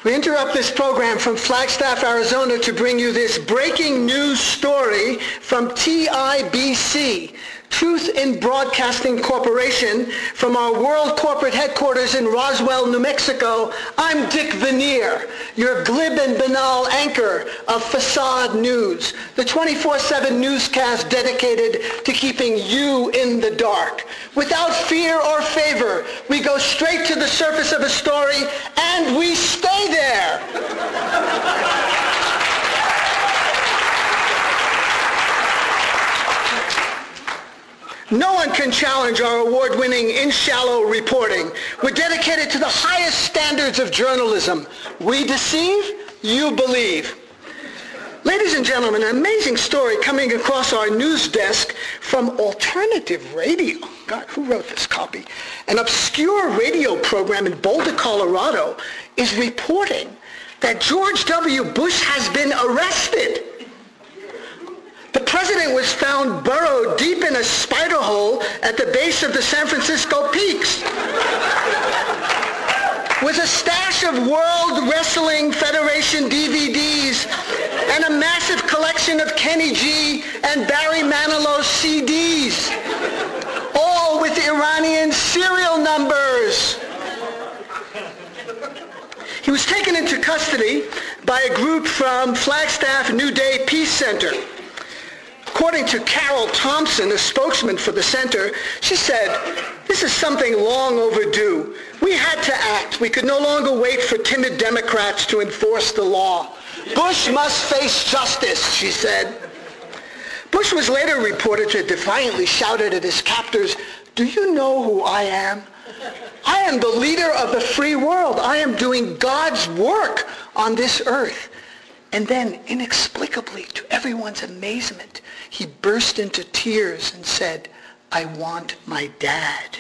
We interrupt this program from Flagstaff, Arizona to bring you this breaking news story from TIBC, Truth in Broadcasting Corporation, from our world corporate headquarters in Roswell, New Mexico. I'm Dick Veneer, your glib and banal anchor of Facade News, the 24/7 newscast dedicated to keeping you in the dark. Without fear or favor, we go straight to the surface of a story and we stay there. No one can challenge our award-winning in-shallow reporting. We're dedicated to the highest standards of journalism. We deceive, you believe. Ladies and gentlemen, an amazing story coming across our news desk from Alternative Radio. God, who wrote this copy? An obscure radio program in Boulder, Colorado, is reporting that George W. Bush has been arrested. The president was found burrowed deep in a spider hole at the base of the San Francisco Peaks with a stash of World Wrestling Federation DVDs and a massive collection of Kenny G and Barry Manilow's CDs, all with Iranian serial numbers. He was taken into custody by a group from Flagstaff New Day Peace Center. According to Carol Thompson, a spokesman for the center, she said, "This is something long overdue. We had to act. We could no longer wait for timid Democrats to enforce the law. Bush must face justice," she said. Bush was later reported to have defiantly shouted at his captors, "Do you know who I am? I am the leader of the free world. I am doing God's work on this earth." And then, inexplicably, to everyone's amazement, he burst into tears and said, "I want my dad."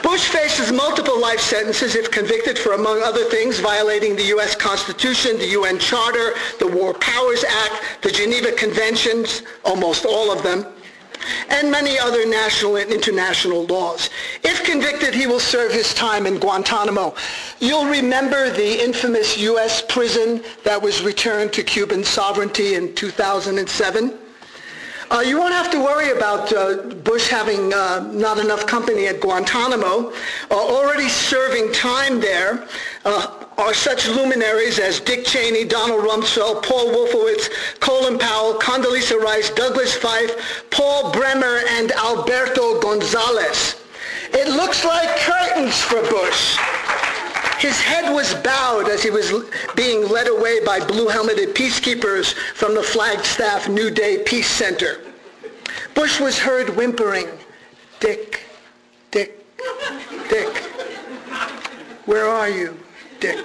Bush faces multiple life sentences if convicted for, among other things, violating the U.S. Constitution, the UN Charter, the War Powers Act, the Geneva Conventions, almost all of them, and many other national and international laws. If convicted, he will serve his time in Guantanamo. You'll remember the infamous U.S. prison that was returned to Cuban sovereignty in 2007. You won't have to worry about Bush having not enough company at Guantanamo. Already serving time there are such luminaries as Dick Cheney, Donald Rumsfeld, Paul Wolfowitz, Colin Powell, Condoleezza Rice, Douglas Feith, Paul Bremer, and Alberto Gonzalez. It looks like curtains for Bush. His head was bowed as he was being led away by blue-helmeted peacekeepers from the Flagstaff New Day Peace Center. Bush was heard whimpering, "Dick, Dick, Dick. Where are you, Dick?"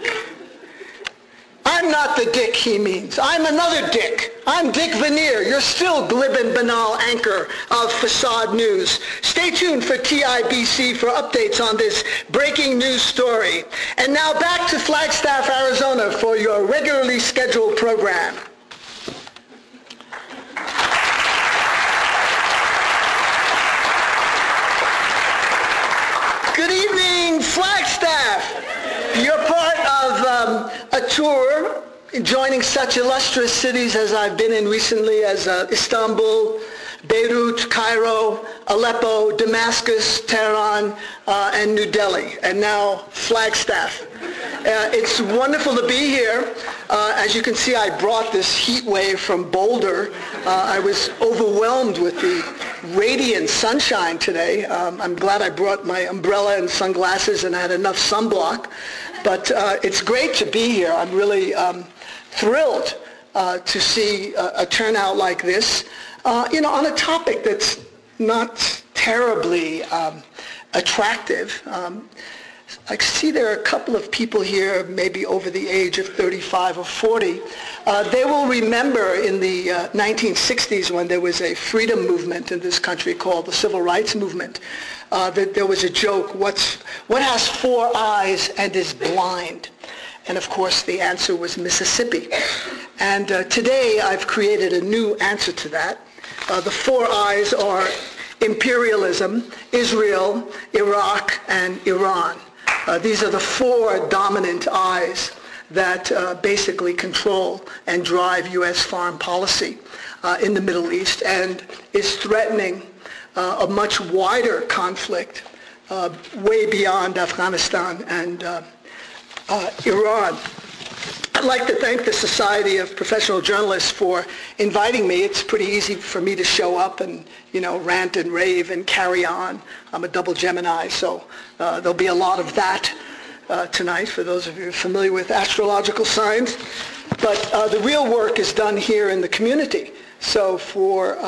I'm not the Dick he means. I'm another Dick. I'm Dick Veneer, your still glib and banal anchor of Facade News. Stay tuned for TIBC for updates on this breaking news story. And now back to Flagstaff, Arizona for your regularly scheduled program. Good evening, Flagstaff. You're part of a tour joining such illustrious cities as I've been in recently as Istanbul, Beirut, Cairo, Aleppo, Damascus, Tehran, and New Delhi, and now Flagstaff. It's wonderful to be here. As you can see, I brought this heat wave from Boulder. I was overwhelmed with the radiant sunshine today. I'm glad I brought my umbrella and sunglasses and I had enough sunblock. But it's great to be here. I'm really thrilled to see a turnout like this, on a topic that's not terribly attractive. I see there are a couple of people here maybe over the age of 35 or 40. They will remember in the 1960s when there was a freedom movement in this country called the Civil Rights Movement. That there was a joke, what has four eyes and is blind? And of course the answer was Mississippi. And today I've created a new answer to that. The four eyes are imperialism, Israel, Iraq, and Iran. These are the four dominant eyes that basically control and drive U.S. foreign policy in the Middle East, and is threatening a much wider conflict way beyond Afghanistan and Iran. I'd like to thank the Society of Professional Journalists for inviting me. It's pretty easy for me to show up and, rant and rave and carry on. I'm a double Gemini, so there'll be a lot of that tonight for those of you familiar with astrological signs. But the real work is done here in the community. So for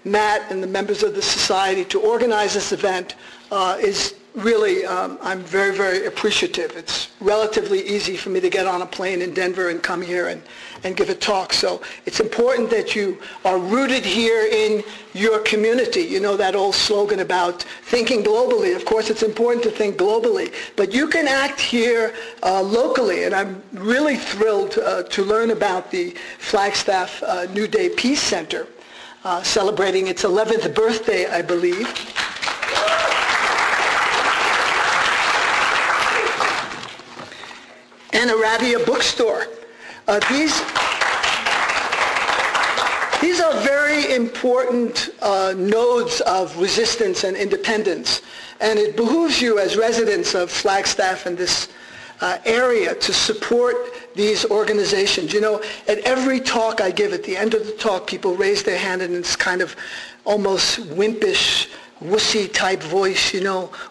Matt and the members of the Society to organize this event is really, I'm very, very appreciative. It's relatively easy for me to get on a plane in Denver and come here and give a talk. So it's important that you are rooted here in your community. You know that old slogan about thinking globally. Of course, it's important to think globally, but you can act here locally. And I'm really thrilled to learn about the Flagstaff New Day Peace Center, celebrating its 11th birthday, I believe. And a Ravia bookstore. These are very important nodes of resistance and independence. And it behooves you as residents of Flagstaff and this area to support these organizations. At every talk I give, at the end of the talk, people raise their hand in this kind of almost wimpish, wussy type voice,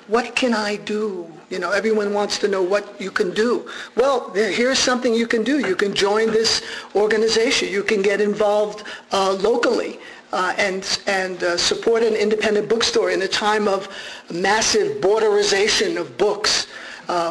what can I do? Everyone wants to know what you can do. Well, here's something you can do. You can join this organization. You can get involved locally and support an independent bookstore in a time of massive borderization of books,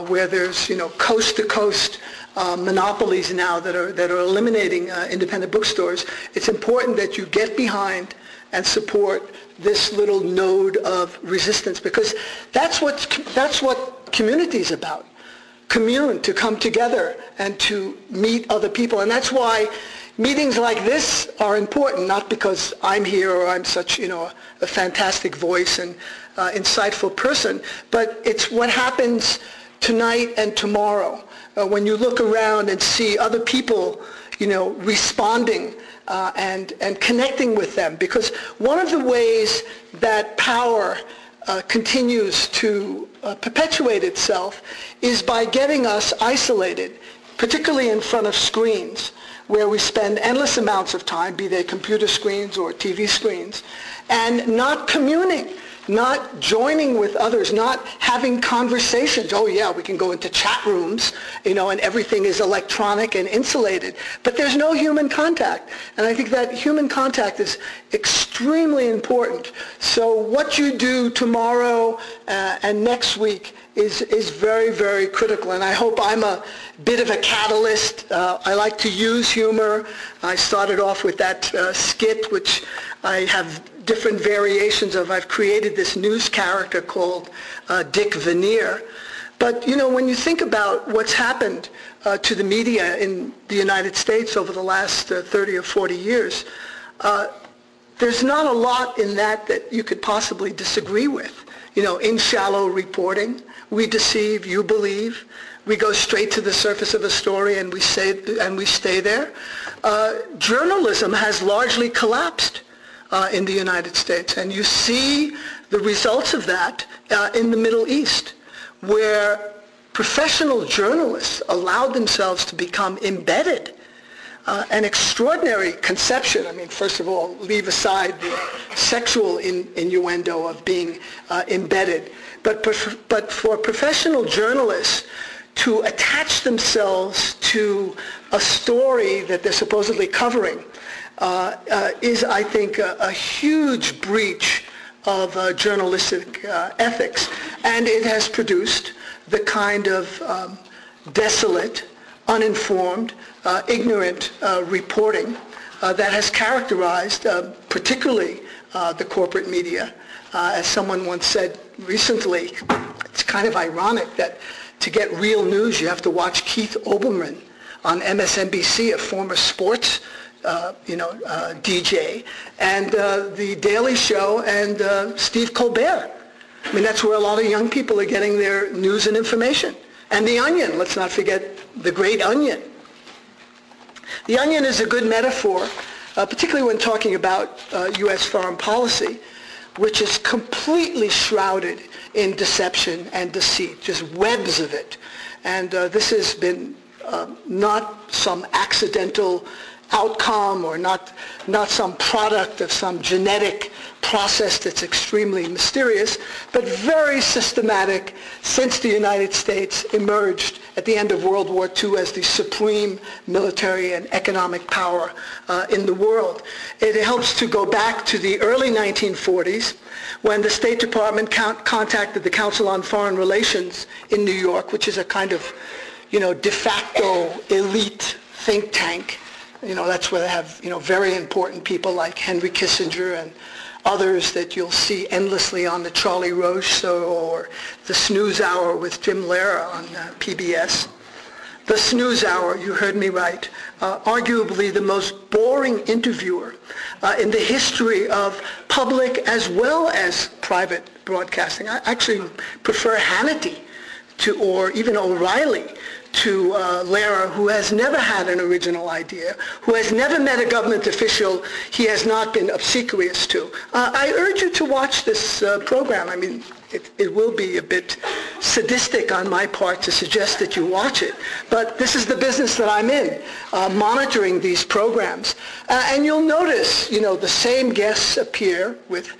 where there's coast-to-coast monopolies now that are eliminating independent bookstores. It's important that you get behind and support this little node of resistance, because that's what community is about. Commune, to come together and to meet other people. And that's why meetings like this are important, not because I'm here or I'm such, a fantastic voice and insightful person, but it's what happens tonight and tomorrow. When you look around and see other people, responding and connecting with them. Because one of the ways that power continues to perpetuate itself is by getting us isolated, particularly in front of screens, where we spend endless amounts of time, be they computer screens or TV screens, and not communing, not joining with others, not having conversations. Oh yeah, we can go into chat rooms, and everything is electronic and insulated, but there's no human contact. And I think that human contact is extremely important. So what you do tomorrow and next week is very, very critical. And I hope I'm a bit of a catalyst. I like to use humor. I started off with that skit, which I have different variations of. I've created this news character called Dick Veneer. But, when you think about what's happened to the media in the United States over the last 30 or 40 years, there's not a lot in that you could possibly disagree with. In shallow reporting, we deceive, you believe. We go straight to the surface of a story and we stay there. Journalism has largely collapsed in the United States, and you see the results of that in the Middle East, where professional journalists allowed themselves to become embedded. An extraordinary conception. First of all, leave aside the sexual innuendo of being embedded, but for professional journalists to attach themselves to a story that they're supposedly covering is, I think, a huge breach of journalistic ethics. And it has produced the kind of desolate, uninformed, ignorant reporting that has characterized particularly the corporate media. As someone once said recently, it's kind of ironic that to get real news you have to watch Keith Olbermann on MSNBC, a former sports DJ, and The Daily Show and Steve Colbert. I mean, that's where a lot of young people are getting their news and information. And the Onion, let's not forget the great Onion. The Onion is a good metaphor, particularly when talking about U.S. foreign policy, which is completely shrouded in deception and deceit, just webs of it. And this has been not some accidental outcome or not some product of some genetic process that's extremely mysterious, but very systematic since the United States emerged at the end of World War II as the supreme military and economic power in the world. It helps to go back to the early 1940s when the State Department contacted the Council on Foreign Relations in New York, which is a kind of, de facto elite think tank. That's where they have, very important people like Henry Kissinger and others that you'll see endlessly on the Charlie Rose show or the Snooze Hour with Jim Lehrer on PBS. The Snooze Hour, you heard me right, arguably the most boring interviewer in the history of public as well as private broadcasting. I actually prefer Hannity or even O'Reilly to Lehrer, who has never had an original idea, who has never met a government official he has not been obsequious to. I urge you to watch this program. I mean, it will be a bit sadistic on my part to suggest that you watch it, but this is the business that I'm in, monitoring these programs. And you'll notice, the same guests appear with,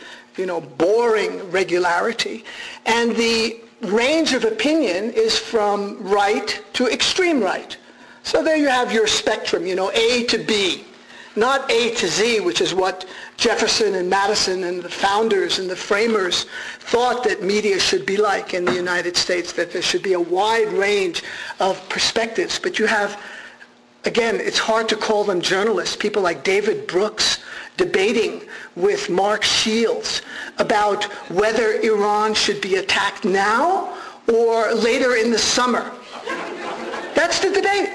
boring regularity, and the range of opinion is from right to extreme right. So there you have your spectrum, A to B, not A to Z, which is what Jefferson and Madison and the founders and the framers thought that media should be like in the United States, that there should be a wide range of perspectives. But you have, again, it's hard to call them journalists, people like David Brooks debating with Mark Shields about whether Iran should be attacked now or later in the summer. That's the debate.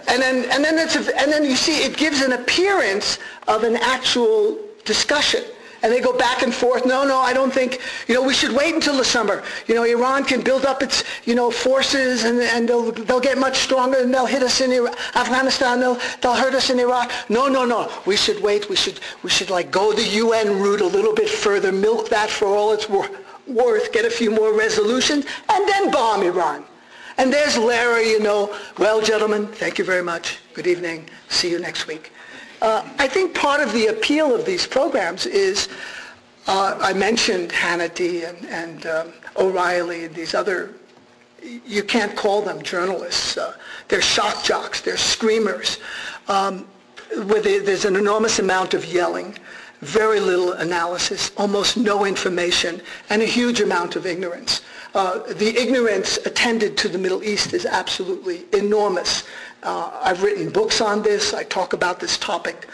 And then you see it gives an appearance of an actual discussion. And they go back and forth. No, I don't think, we should wait until the summer. Iran can build up its, forces and they'll get much stronger and they'll hit us in Afghanistan. They'll hurt us in Iraq. No. We should wait. We should like go the UN route a little bit further, milk that for all it's worth, get a few more resolutions, and then bomb Iran. And there's Larry, well, gentlemen, thank you very much. Good evening. See you next week. I think part of the appeal of these programs is, I mentioned Hannity and O'Reilly and these other, you can't call them journalists. They're shock jocks, they're screamers. There's an enormous amount of yelling, very little analysis, almost no information, and a huge amount of ignorance. The ignorance attended to the Middle East is absolutely enormous. I've written books on this. I talk about this topic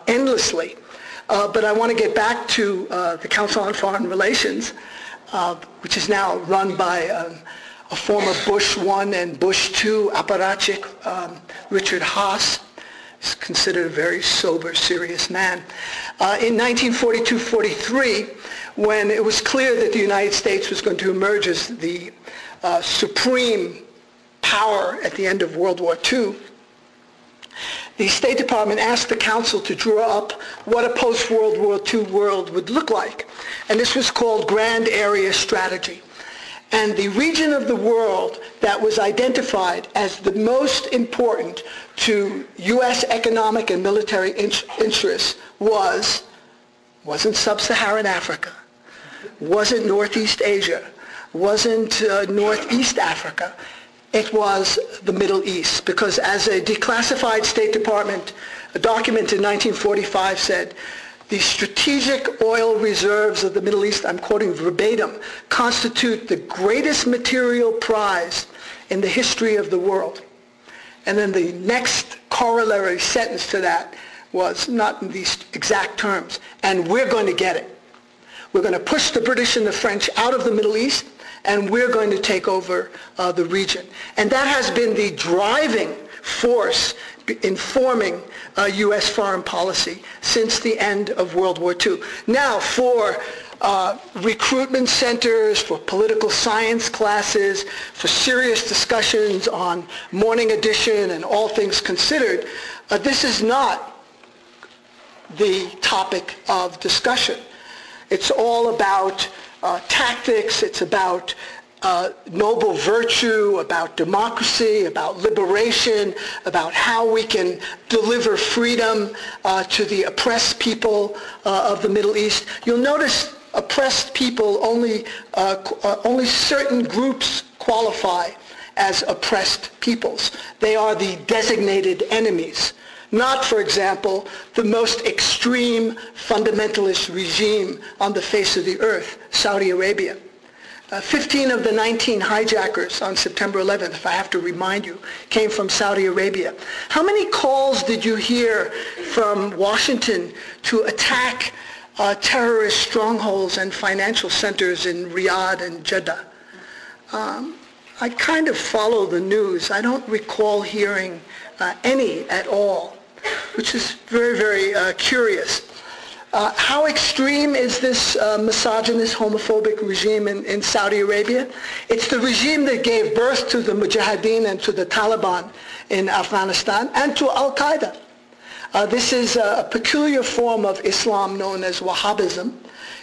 endlessly. But I want to get back to the Council on Foreign Relations, which is now run by a former Bush I and Bush II apparatchik, Richard Haas. He's considered a very sober, serious man. In 1942-43, when it was clear that the United States was going to emerge as the supreme power at the end of World War II, the State Department asked the Council to draw up what a post-World War II world would look like. And this was called Grand Area Strategy. And the region of the world that was identified as the most important to U.S. economic and military interests wasn't Sub-Saharan Africa, wasn't Northeast Asia, wasn't Northeast Africa. It was the Middle East, because as a declassified State Department document in 1945 said, the strategic oil reserves of the Middle East, I'm quoting verbatim, constitute the greatest material prize in the history of the world. And then the next corollary sentence to that was, not in these exact terms, and we're going to get it. We're going to push the British and the French out of the Middle East, and we're going to take over the region. And that has been the driving force informing U.S. foreign policy since the end of World War II. Now, for recruitment centers for political science classes, for serious discussions on Morning Edition and All Things Considered. This is not the topic of discussion. It's all about tactics, it's about noble virtue, about democracy, about liberation, about how we can deliver freedom to the oppressed people of the Middle East. You'll notice oppressed people, only certain groups qualify as oppressed peoples. They are the designated enemies. Not, for example, the most extreme fundamentalist regime on the face of the earth, Saudi Arabia. 15 of the 19 hijackers on September 11th, if I have to remind you, came from Saudi Arabia. How many calls did you hear from Washington to attack terrorist strongholds and financial centers in Riyadh and Jeddah? I kind of follow the news. I don't recall hearing any at all, which is very, very curious. How extreme is this misogynist, homophobic regime in Saudi Arabia? It's the regime that gave birth to the Mujahideen and to the Taliban in Afghanistan and to Al-Qaeda. This is a peculiar form of Islam known as Wahhabism.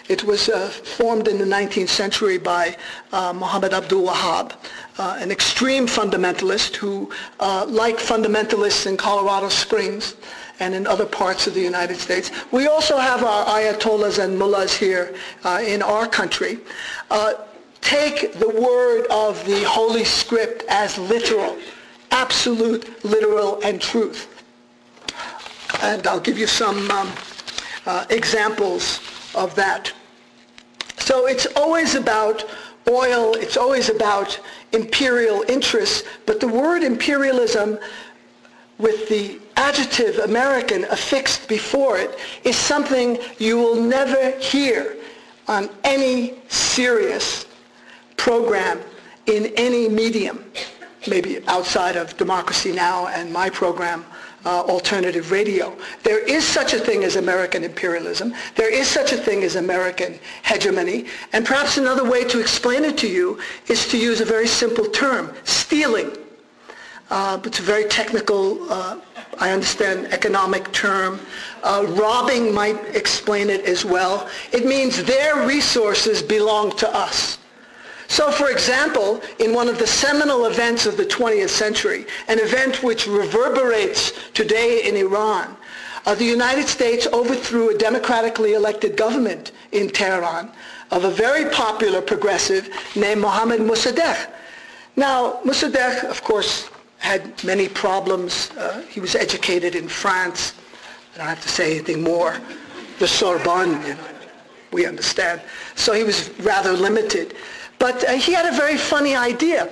It was formed in the 19th century by Muhammad Abdul Wahhab, an extreme fundamentalist who, like fundamentalists in Colorado Springs and in other parts of the United States, we also have our ayatollahs and mullahs here in our country, take the word of the Holy Script as literal, absolute, literal, and truth. And I'll give you some examples of that. So it's always about oil, it's always about imperial interests, but the word imperialism with the adjective American affixed before it is something you will never hear on any serious program in any medium, maybe outside of Democracy Now! And my program, Alternative Radio. There is such a thing as American imperialism. There is such a thing as American hegemony. And perhaps another way to explain it to you is to use a very simple term, stealing. It's a very technical, I understand, economic term. Robbing might explain it as well. It means their resources belong to us. So, for example, in one of the seminal events of the 20th century, an event which reverberates today in Iran, the United States overthrew a democratically elected government in Tehran of a very popular progressive named Mohammad Mossadegh. Now, Mossadegh, of course, had many problems. He was educated in France. I don't have to say anything more. The Sorbonne, we understand. So he was rather limited. But he had a very funny idea.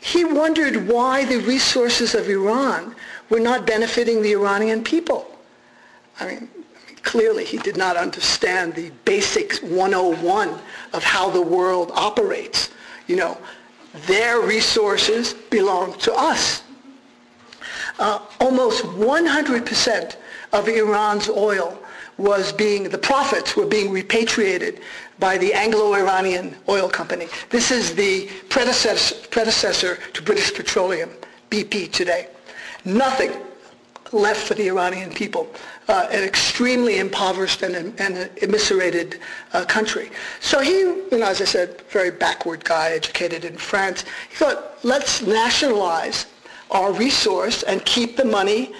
He wondered why the resources of Iran were not benefiting the Iranian people. I mean, clearly he did not understand the basics 101 of how the world operates. Their resources belong to us. Almost 100% of Iran's oil the profits were being repatriated by the Anglo-Iranian Oil Company. This is the predecessor to British Petroleum, BP today. Nothing left for the Iranian people, an extremely impoverished and eviscerated country. So he, as I said, very backward guy, educated in France, he thought, let's nationalize our resource and keep the money,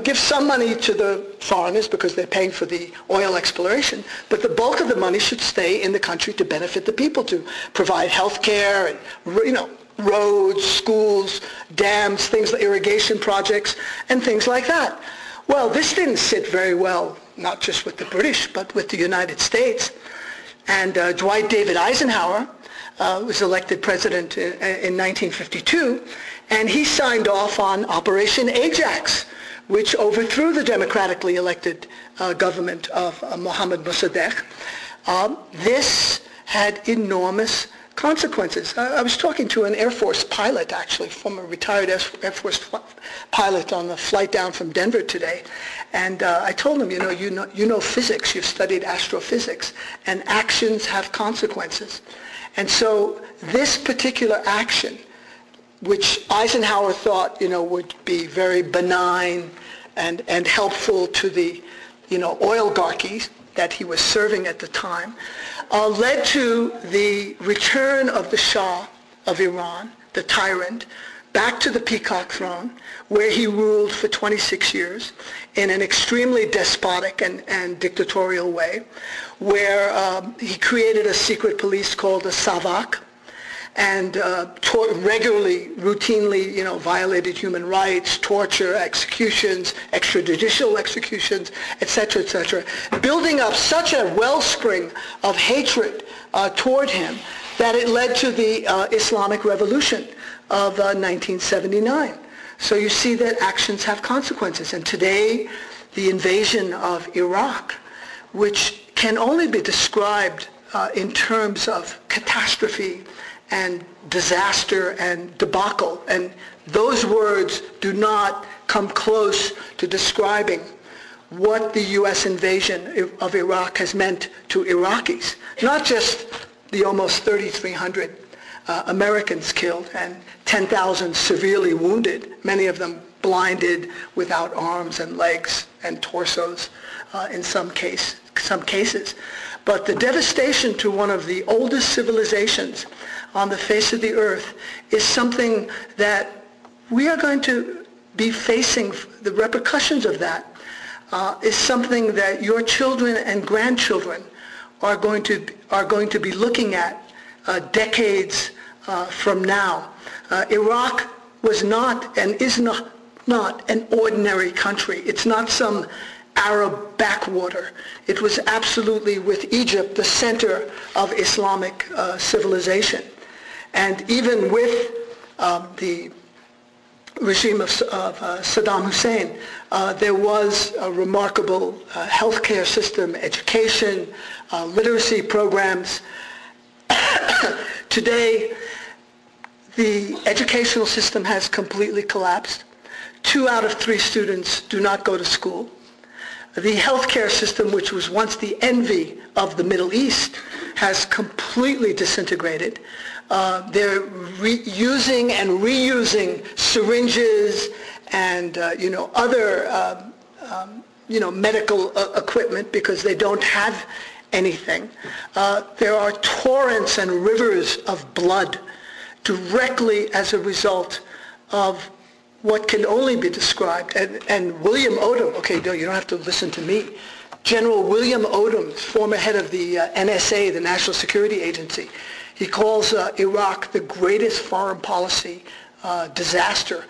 give some money to the foreigners because they're paying for the oil exploration, but the bulk of the money should stay in the country to benefit the people, to provide health care and, roads, schools, dams, things like irrigation projects, and things like that. Well, this didn't sit very well, not just with the British, but with the United States. And Dwight David Eisenhower was elected president in 1952, and he signed off on Operation Ajax, which overthrew the democratically elected government of Mohammad Mossadegh. This had enormous consequences. I was talking to an Air Force pilot, actually, former retired Air Force pilot on the flight down from Denver today, and I told him, you know physics, you've studied astrophysics, and actions have consequences. And so this particular action, which Eisenhower thought, would be very benign and helpful to the, oligarchies that he was serving at the time, led to the return of the Shah of Iran, the tyrant, back to the peacock throne, where he ruled for 26 years in an extremely despotic and dictatorial way, where he created a secret police called the Savak, and regularly, routinely, violated human rights, torture, executions, extrajudicial executions, etc., building up such a wellspring of hatred toward him that it led to the Islamic Revolution of 1979. So you see that actions have consequences. And today, the invasion of Iraq, which can only be described in terms of catastrophe and disaster and debacle, and those words do not come close to describing what the U.S. invasion of Iraq has meant to Iraqis. Not just the almost 3,300 Americans killed and 10,000 severely wounded, many of them blinded, without arms and legs and torsos in some cases, but the devastation to one of the oldest civilizations on the face of the earth is something that we are going to be facing. The repercussions of that is something that your children and grandchildren are going to be looking at decades from now. Iraq was not and is not an ordinary country. It's not some Arab backwater. It was absolutely, with Egypt, the center of Islamic civilization. And even with the regime of Saddam Hussein, there was a remarkable healthcare system, education, literacy programs. Today, the educational system has completely collapsed. 2 out of 3 students do not go to school. The healthcare system, which was once the envy of the Middle East, has completely disintegrated. They're using and reusing syringes and other medical equipment because they don't have anything. There are torrents and rivers of blood directly as a result of what can only be described, and William Odom, okay, no, you don't have to listen to me. General William Odom, former head of the NSA, the National Security Agency, he calls Iraq the greatest foreign policy disaster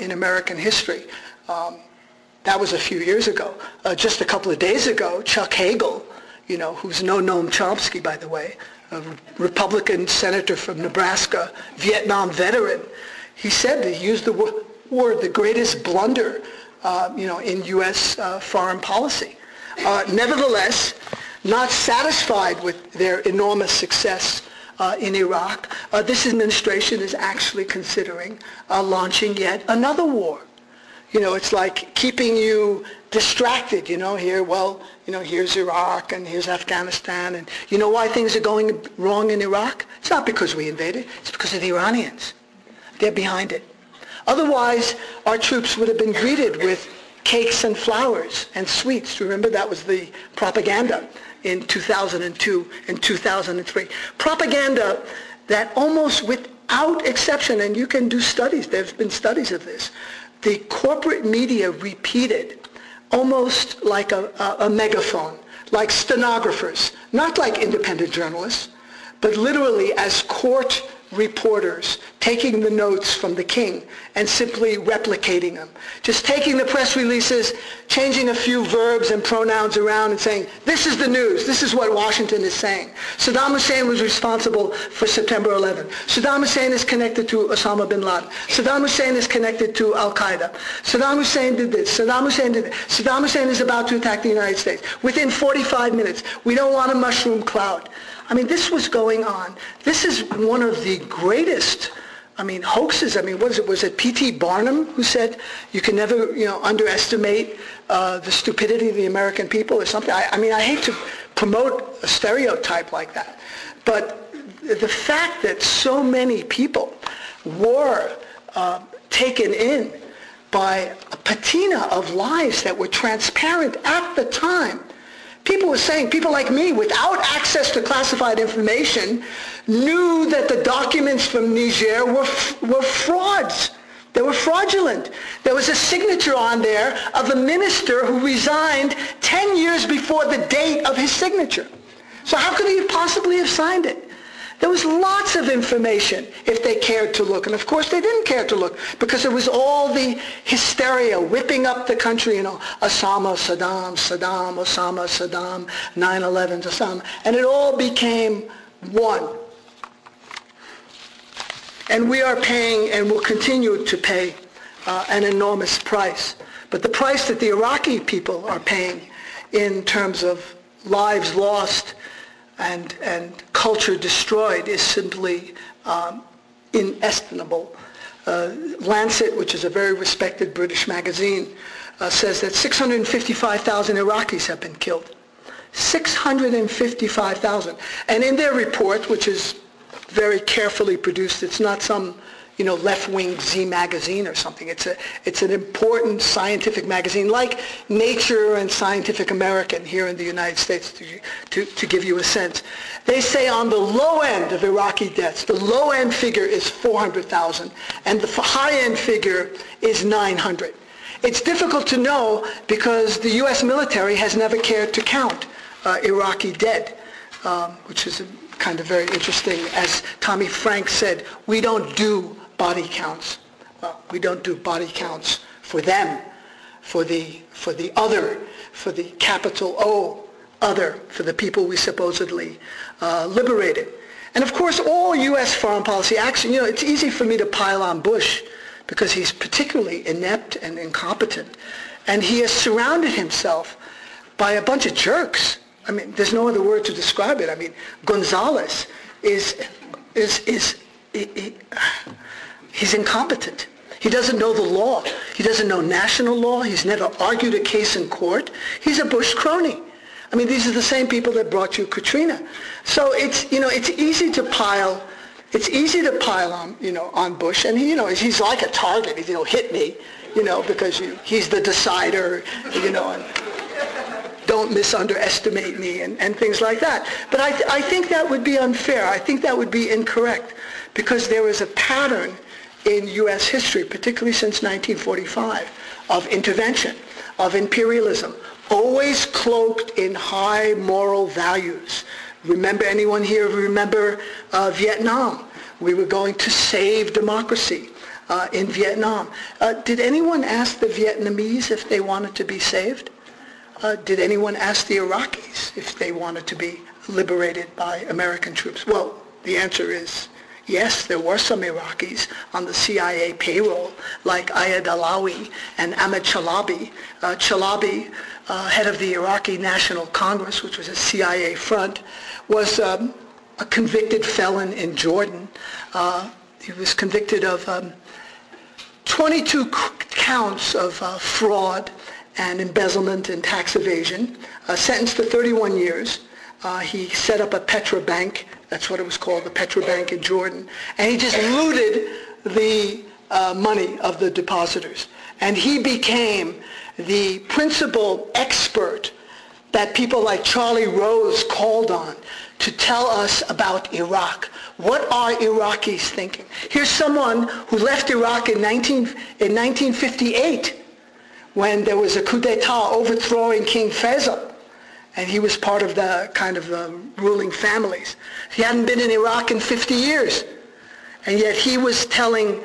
in American history. That was a few years ago. Just a couple of days ago, Chuck Hagel, who's no Noam Chomsky, by the way, a Republican senator from Nebraska, Vietnam veteran, he said, he used the word, the greatest blunder, in U.S. Foreign policy. Nevertheless, not satisfied with their enormous success in Iraq, this administration is actually considering launching yet another war. It's like keeping you distracted, here's Iraq and here's Afghanistan, and you know why things are going wrong in Iraq? It's not because we invaded, it's because of the Iranians. They're behind it. Otherwise, our troops would have been greeted with cakes and flowers and sweets. Remember, that was the propaganda in 2002 and 2003. Propaganda that almost without exception, and you can do studies, there's been studies of this, the corporate media repeated almost like a megaphone, like stenographers, not like independent journalists, but literally as court reporters taking the notes from the king and simply replicating them. Just taking the press releases, changing a few verbs and pronouns around and saying, this is the news, this is what Washington is saying. Saddam Hussein was responsible for September 11th. Saddam Hussein is connected to Osama bin Laden. Saddam Hussein is connected to Al-Qaeda. Saddam Hussein did this. Saddam Hussein did that. Saddam Hussein is about to attack the United States. Within 45 minutes, we don't want a mushroom cloud. I mean, this was going on. This is one of the greatest, hoaxes. Was it P.T. Barnum who said you can never, underestimate the stupidity of the American people or something? I hate to promote a stereotype like that, but the fact that so many people were taken in by a patina of lies that were transparent at the time. People were saying, people like me, without access to classified information, knew that the documents from Niger were frauds. They were fraudulent. There was a signature on there of a minister who resigned 10 years before the date of his signature. So how could he possibly have signed it? There was lots of information if they cared to look. And of course they didn't care to look because it was all the hysteria whipping up the country, Osama, Saddam, Saddam, Osama, Saddam, 9/11, Osama. And it all became one. And we are paying and will continue to pay an enormous price. But the price that the Iraqi people are paying in terms of lives lost and culture destroyed is simply inestimable. Lancet, which is a very respected British magazine, says that 655,000 Iraqis have been killed. 655,000. And in their report, which is very carefully produced, it's not some left-wing Z magazine or something. It's an important scientific magazine like Nature and Scientific American here in the United States, to give you a sense. They say on the low end of Iraqi deaths, the low end figure is 400,000 and the high end figure is 900. It's difficult to know because the U.S. military has never cared to count Iraqi dead, which is kind of very interesting. As Tommy Frank said, we don't do body counts. Well, we don't do body counts for them, for the other, for the capital O, other, for the people we supposedly liberated. And of course, all U.S. foreign policy action, it's easy for me to pile on Bush because he's particularly inept and incompetent. And he has surrounded himself by a bunch of jerks. There's no other word to describe it. Gonzalez he's incompetent. He doesn't know the law. He doesn't know national law. He's never argued a case in court. He's a Bush crony. These are the same people that brought you Katrina. So it's easy to pile on Bush, and he's like a target. Hit me, because he's the decider, and don't misunderestimate me and things like that. But I think that would be unfair. I think that would be incorrect because there is a pattern in U.S. history, particularly since 1945, of intervention, of imperialism, always cloaked in high moral values. Remember, anyone here remember Vietnam? We were going to save democracy in Vietnam. Did anyone ask the Vietnamese if they wanted to be saved? Did anyone ask the Iraqis if they wanted to be liberated by American troops? Well, the answer is yes, there were some Iraqis on the CIA payroll, like Ayad Alawi and Ahmed Chalabi. Chalabi, head of the Iraqi National Congress, which was a CIA front, was a convicted felon in Jordan. He was convicted of 22 counts of fraud and embezzlement and tax evasion, sentenced to 31 years. He set up a Petrobank, that's what it was called, the Petrobank in Jordan, and he just looted the money of the depositors. And he became the principal expert that people like Charlie Rose called on to tell us about Iraq. What are Iraqis thinking? Here's someone who left Iraq in 1958 when there was a coup d'etat overthrowing King Faisal, and he was part of the kind of the ruling families. He hadn't been in Iraq in 50 years, and yet he was telling,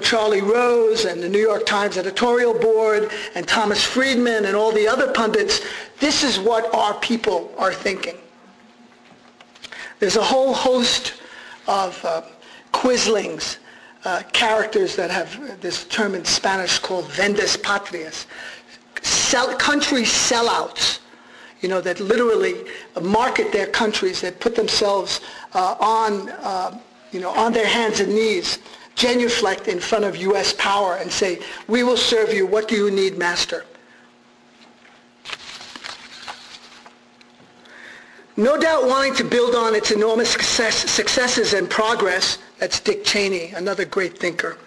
Charlie Rose and the New York Times editorial board and Thomas Friedman and all the other pundits, this is what our people are thinking. There's a whole host of quislings, characters that have this term in Spanish called vendes patrias, country sellouts, that literally market their countries, that put themselves on their hands and knees, genuflect in front of U.S. power and say, we will serve you. What do you need, master? No doubt wanting to build on its enormous successes and progress, that's Dick Cheney, another great thinker.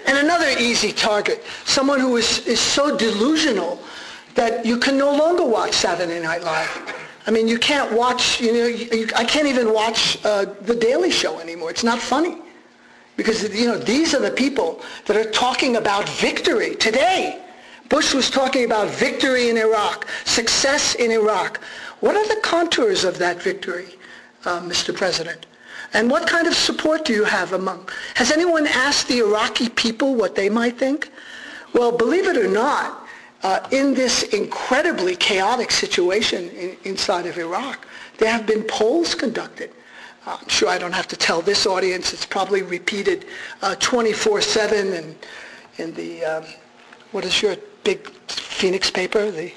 And another easy target, someone who is so delusional that you can no longer watch Saturday Night Live. I mean, you can't watch, I can't even watch The Daily Show anymore. It's not funny. Because, these are the people that are talking about victory today. Bush was talking about victory in Iraq, success in Iraq. What are the contours of that victory, Mr. President? And what kind of support do you have among? Has anyone asked the Iraqi people what they might think? Well, believe it or not, in this incredibly chaotic situation inside of Iraq, there have been polls conducted. I'm sure I don't have to tell this audience. It's probably repeated 24/7 and in the, what is your big Phoenix paper? The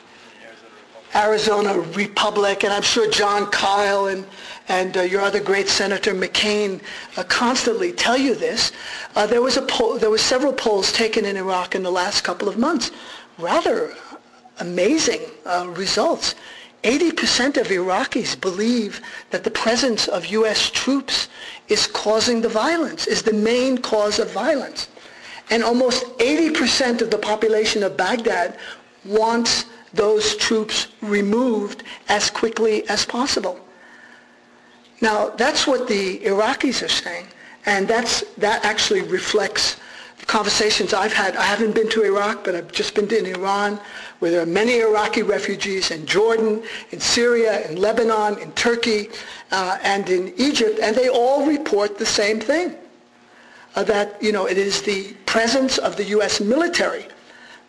Arizona Republic, and I'm sure John Kyle and your other great Senator McCain constantly tell you this. There was several polls taken in Iraq in the last couple of months. Rather amazing results. 80% of Iraqis believe that the presence of U.S. troops is causing the violence, is the main cause of violence. And almost 80% of the population of Baghdad wants those troops removed as quickly as possible. Now, that's what the Iraqis are saying, and that actually reflects the conversations I've had. I haven't been to Iraq, but I've just been to Iran, where there are many Iraqi refugees, in Jordan, in Syria, in Lebanon, in Turkey, and in Egypt, and they all report the same thing, that it is the presence of the U.S. military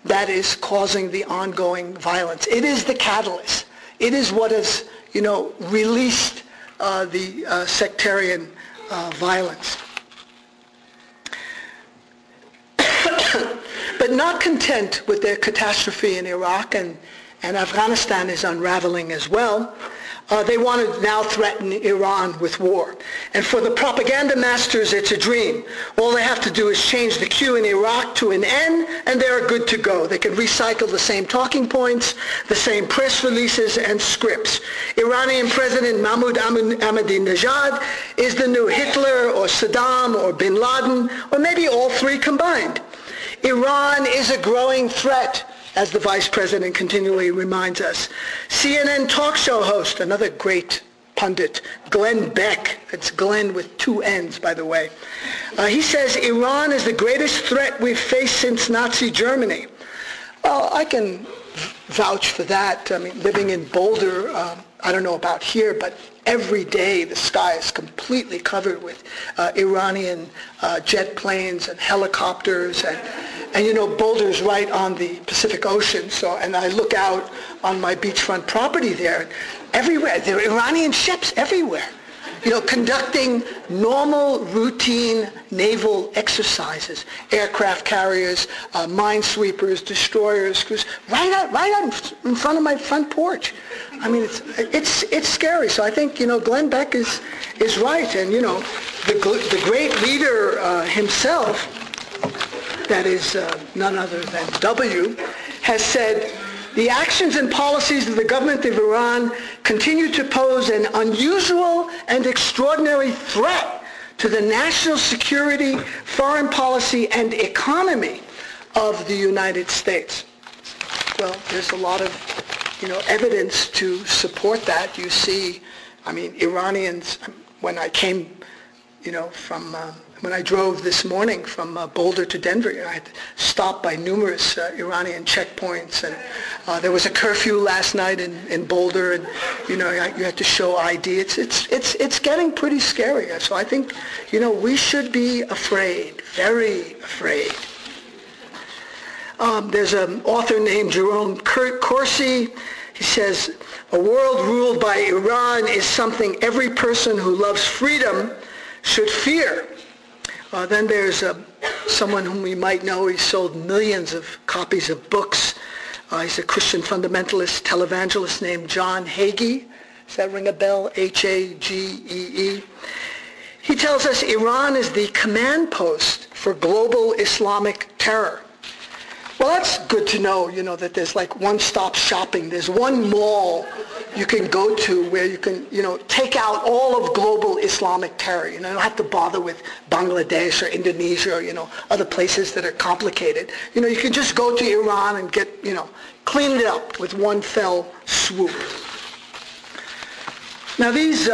that is causing the ongoing violence. It is the catalyst. It is what has, released the sectarian violence. But not content with their catastrophe in Iraq, and Afghanistan is unraveling as well, they want to now threaten Iran with war. And for the propaganda masters, it's a dream. All they have to do is change the Q in Iraq to an N, and they're good to go. They can recycle the same talking points, the same press releases and scripts. Iranian President Mahmoud Ahmadinejad is the new Hitler or Saddam or bin Laden, or maybe all three combined. Iran is a growing threat, as the Vice President continually reminds us. CNN talk show host, another great pundit, Glenn Beck, it's Glenn with two N's, by the way. He says Iran is the greatest threat we've faced since Nazi Germany. Well, I can vouch for that. I mean, living in Boulder, I don't know about here, but every day the sky is completely covered with Iranian jet planes and helicopters, and Boulder's right on the Pacific Ocean, and I look out on my beachfront property there. Everywhere, there are Iranian ships everywhere, conducting normal, routine naval exercises, aircraft carriers, minesweepers, destroyers, cruisers, right out in front of my front porch. I mean, it's scary. So I think Glenn Beck is right, and the great leader himself, that is none other than W, has said, the actions and policies of the government of Iran continue to pose an unusual and extraordinary threat to the national security, foreign policy, and economy of the United States. Well, there's a lot of, evidence to support that. You see, Iranians, when I came, when I drove this morning from Boulder to Denver, I had to stop by numerous Iranian checkpoints, and there was a curfew last night in Boulder, and you had to show ID. It's getting pretty scary. So I think we should be afraid, very afraid. There's an author named Jerome Corsi. He says, a world ruled by Iran is something every person who loves freedom should fear. Then there's someone whom we might know. He sold millions of copies of books, He's a Christian fundamentalist televangelist named John Hagee. Does that ring a bell? Hagee. He tells us Iran is the command post for global Islamic terror. Well, that's good to know, that there's like one-stop shopping. There's one mall you can go to where you can, take out all of global Islamic terror. You don't have to bother with Bangladesh or Indonesia or, other places that are complicated. You can just go to Iran and get, clean it up with one fell swoop. Now these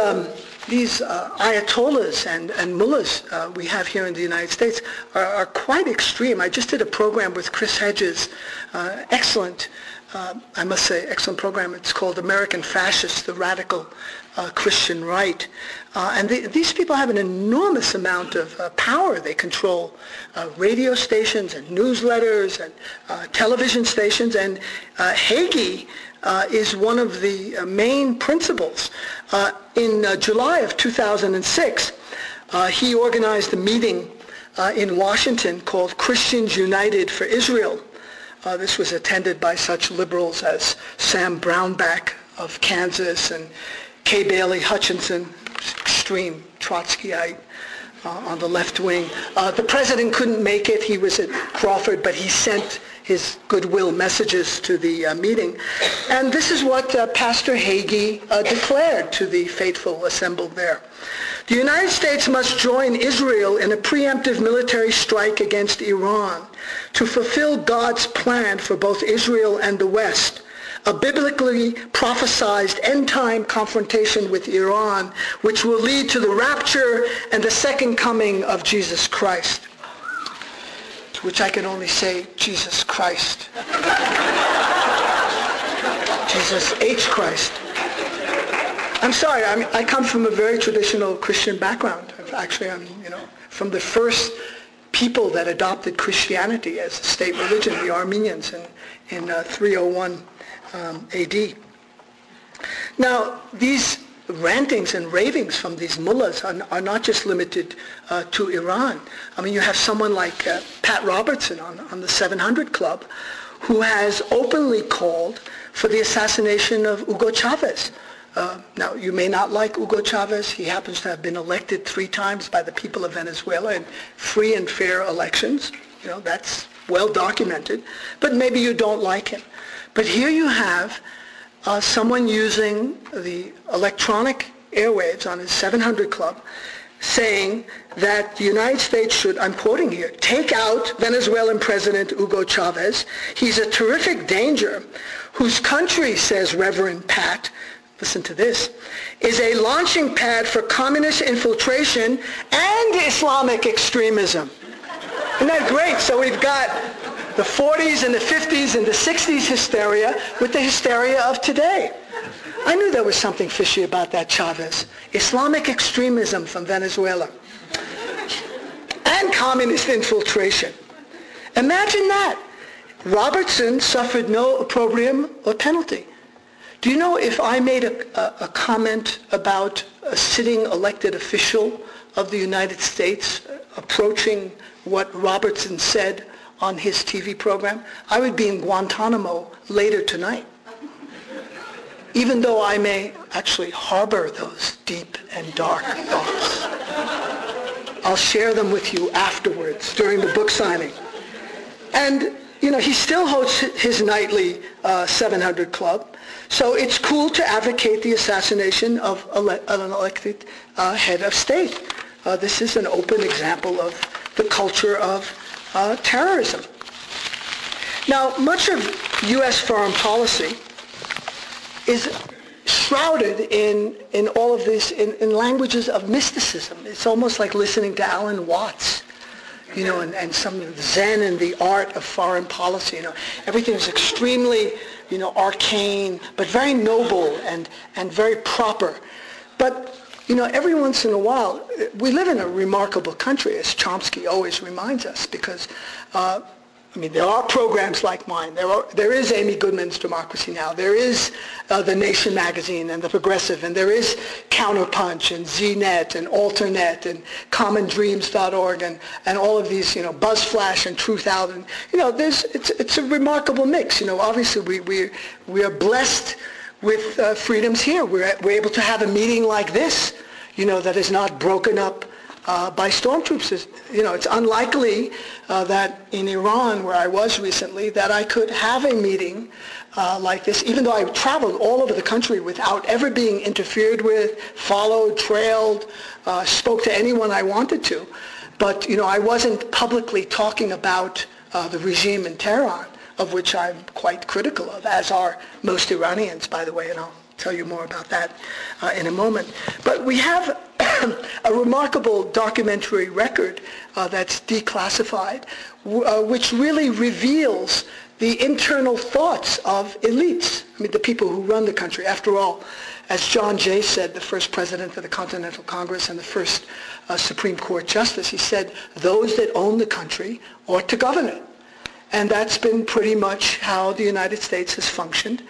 ayatollahs and mullahs we have here in the United States are quite extreme. I just did a program with Chris Hedges, excellent, I must say, excellent program. It's called American Fascists, the Radical Christian Right. And these people have an enormous amount of power. They control radio stations and newsletters and television stations. And Hagee is one of the main principals. In July of 2006, he organized a meeting in Washington called Christians United for Israel. This was attended by such liberals as Sam Brownback of Kansas and Kay Bailey Hutchinson, extreme Trotskyite on the left wing. The president couldn't make it. He was at Crawford, but he sent his goodwill messages to the meeting. And this is what Pastor Hagee declared to the faithful assembled there. The United States must join Israel in a preemptive military strike against Iran to fulfill God's plan for both Israel and the West, a biblically prophesied end-time confrontation with Iran, which will lead to the rapture and the second coming of Jesus Christ. To which I can only say, Jesus Christ. Jesus H. Christ. I'm sorry, I come from a very traditional Christian background. Actually, I'm, from the first people that adopted Christianity as a state religion, the Armenians, in 301 AD. Now, these rantings and ravings from these mullahs are not just limited to Iran. You have someone like Pat Robertson on the 700 Club, who has openly called for the assassination of Hugo Chavez. Now, you may not like Hugo Chavez. He happens to have been elected 3 times by the people of Venezuela in free and fair elections. That's well documented. But maybe you don't like him. But here you have someone using the electronic airwaves on his 700 Club saying that the United States should, I'm quoting here, take out Venezuelan President Hugo Chavez. He's a terrific danger whose country, says Reverend Pat, listen to this, is a launching pad for communist infiltration and Islamic extremism. Isn't that great? So we've got the 40s and the 50s and the 60s hysteria with the hysteria of today. I knew there was something fishy about that Chavez. Islamic extremism from Venezuela. And communist infiltration. Imagine that. Robertson suffered no opprobrium or penalty. Do you know, if I made a comment about a sitting elected official of the United States approaching what Robertson said on his TV program, I would be in Guantanamo later tonight. Even though I may actually harbor those deep and dark thoughts. I'll share them with you afterwards during the book signing. And, he still hosts his nightly 700 Club. So it's cool to advocate the assassination of an elected head of state. This is an open example of the culture of terrorism. Now, much of U.S. foreign policy is shrouded in all of this, in languages of mysticism. It's almost like listening to Alan Watts, and some of the Zen and the art of foreign policy. Everything is extremely, arcane, but very noble and very proper. But, every once in a while, we live in a remarkable country, as Chomsky always reminds us, because I mean, there are programs like mine. There is Amy Goodman's Democracy Now! There is The Nation magazine and The Progressive, and there is Counterpunch and ZNet and Alternet and CommonDreams.org and all of these, BuzzFlash and Truth Out. And, it's a remarkable mix. Obviously we are blessed with freedoms here. We're able to have a meeting like this, that is not broken up by stormtroopers. It's unlikely that in Iran, where I was recently, that I could have a meeting like this, even though I traveled all over the country without ever being interfered with, followed, trailed, spoke to anyone I wanted to. But, I wasn't publicly talking about the regime in Tehran, of which I'm quite critical of, as are most Iranians, by the way, and I'll tell you more about that in a moment. But we have a remarkable documentary record that's declassified, which really reveals the internal thoughts of elites, the people who run the country. After all, as John Jay said, the first president of the Continental Congress and the first Supreme Court justice, he said, those that own the country ought to govern it. And that's been pretty much how the United States has functioned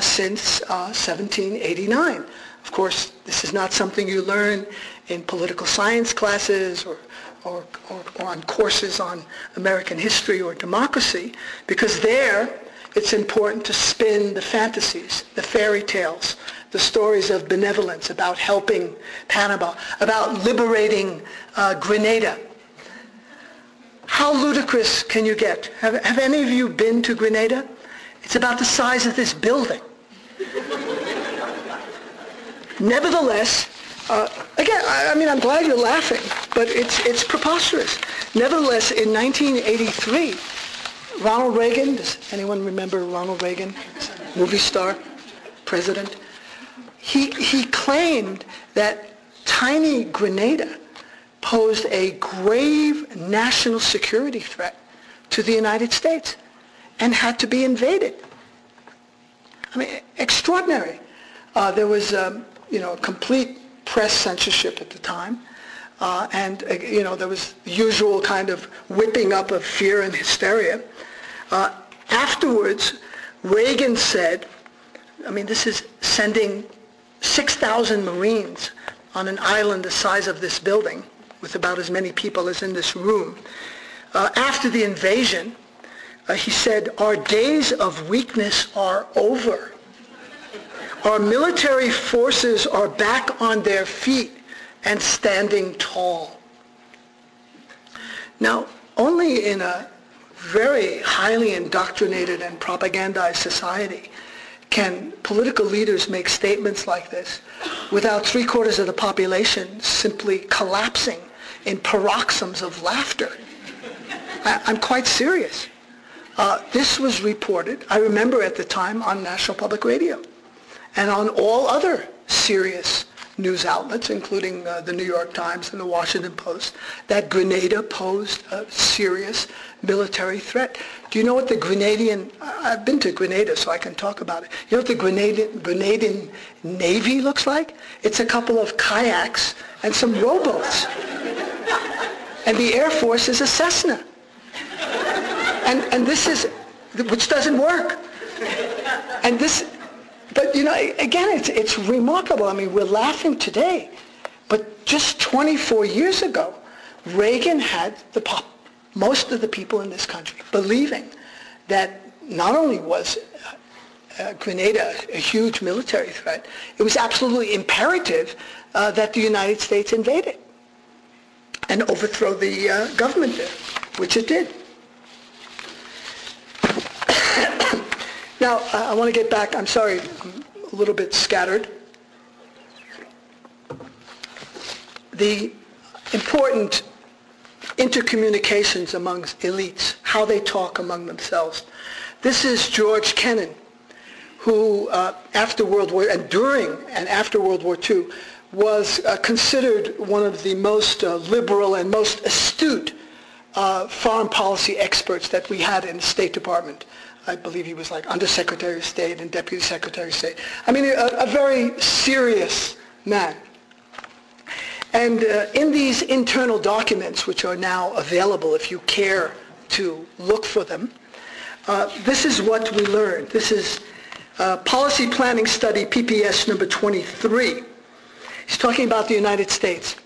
since 1789. Of course, this is not something you learn in political science classes or on courses on American history or democracy, because there it's important to spin the fantasies, the fairy tales, the stories of benevolence, about helping Panama, about liberating Grenada. How ludicrous can you get? Have any of you been to Grenada? It's about the size of this building. Nevertheless, again, I'm glad you're laughing, but it's preposterous. Nevertheless, in 1983, Ronald Reagan, does anyone remember Ronald Reagan, movie star, president? He claimed that tiny Grenada posed a grave national security threat to the United States and had to be invaded. Extraordinary. There was, complete press censorship at the time. And there was the usual kind of whipping up of fear and hysteria. Afterwards, Reagan said, this is sending 6,000 Marines on an island the size of this building, with about as many people as in this room. After the invasion, he said, our days of weakness are over. Our military forces are back on their feet and standing tall. Now, only in a very highly indoctrinated and propagandized society can political leaders make statements like this without 3/4 of the population simply collapsing in paroxysms of laughter. I'm quite serious. This was reported, I remember at the time, on National Public Radio and on all other serious news outlets, including the New York Times and the Washington Post, that Grenada posed a serious military threat. Do you know what the Grenadian, I've been to Grenada so I can talk about it. You know what the Grenadian Navy looks like? It's a couple of kayaks and some rowboats. And the Air Force is a Cessna. And this is, which doesn't work. And this, but again, it's remarkable. We're laughing today, but just 24 years ago, Reagan had most of the people in this country believing that not only was Grenada a huge military threat, it was absolutely imperative that the United States invade it and overthrow the government there, which it did. Now, I want to get back. I'm sorry, I'm a little bit scattered. The important intercommunications amongst elites, how they talk among themselves. This is George Kennan, who after World War, and during and after World War II, was considered one of the most liberal and most astute foreign policy experts that we had in the State Department. I believe he was like Undersecretary of State and Deputy Secretary of State. A very serious man. And in these internal documents, which are now available if you care to look for them. This is what we learned. This is Policy Planning Study, PPS number 23. He's talking about the United States.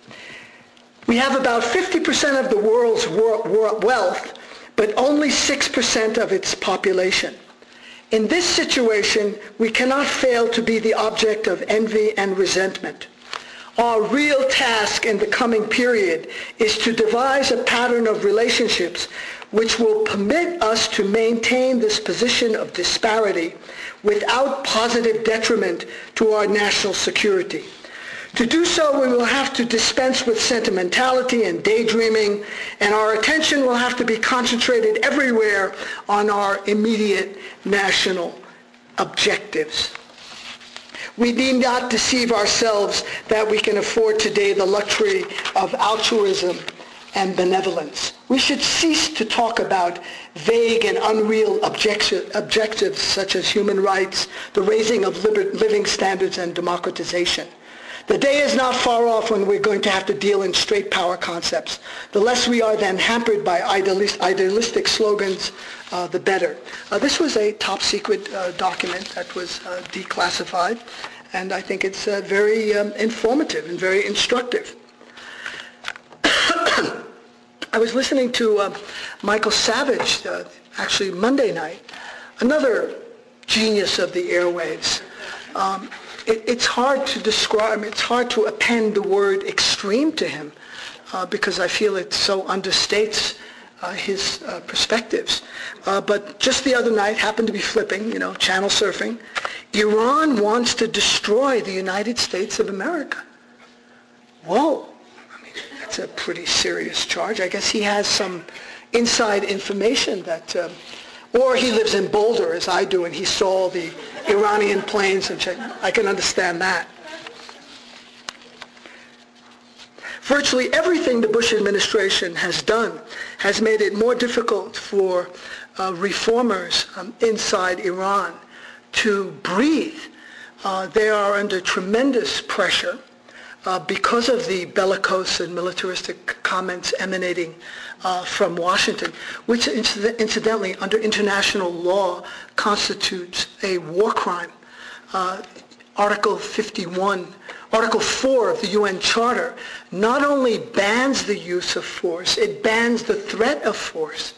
We have about 50% of the world's wealth, but only 6% of its population. In this situation, we cannot fail to be the object of envy and resentment. Our real task in the coming period is to devise a pattern of relationships which will permit us to maintain this position of disparity without positive detriment to our national security. To do so, we will have to dispense with sentimentality and daydreaming, and our attention will have to be concentrated everywhere on our immediate national objectives. We need not deceive ourselves that we can afford today the luxury of altruism and benevolence. We should cease to talk about vague and unreal objectives such as human rights, the raising of living standards, and democratization. The day is not far off when we're going to have to deal in straight power concepts. The less we are then hampered by idealistic slogans, the better. This was a top secret document that was declassified, and I think it's very informative and very instructive. I was listening to Michael Savage, actually Monday night, another genius of the airwaves. It's hard to describe, it's hard to append the word extreme to him because I feel it so understates his perspectives. But just the other night, happened to be flipping, channel surfing. Iran wants to destroy the United States of America. Whoa. I mean, that's a pretty serious charge. I guess he has some inside information that, or he lives in Boulder as I do and he saw the Iranian planes and I can understand that. Virtually everything the Bush administration has done has made it more difficult for reformers inside Iran to breathe. They are under tremendous pressure because of the bellicose and militaristic comments emanating from Washington, which incidentally under international law constitutes a war crime. Article 4 of the UN Charter not only bans the use of force, it bans the threat of force.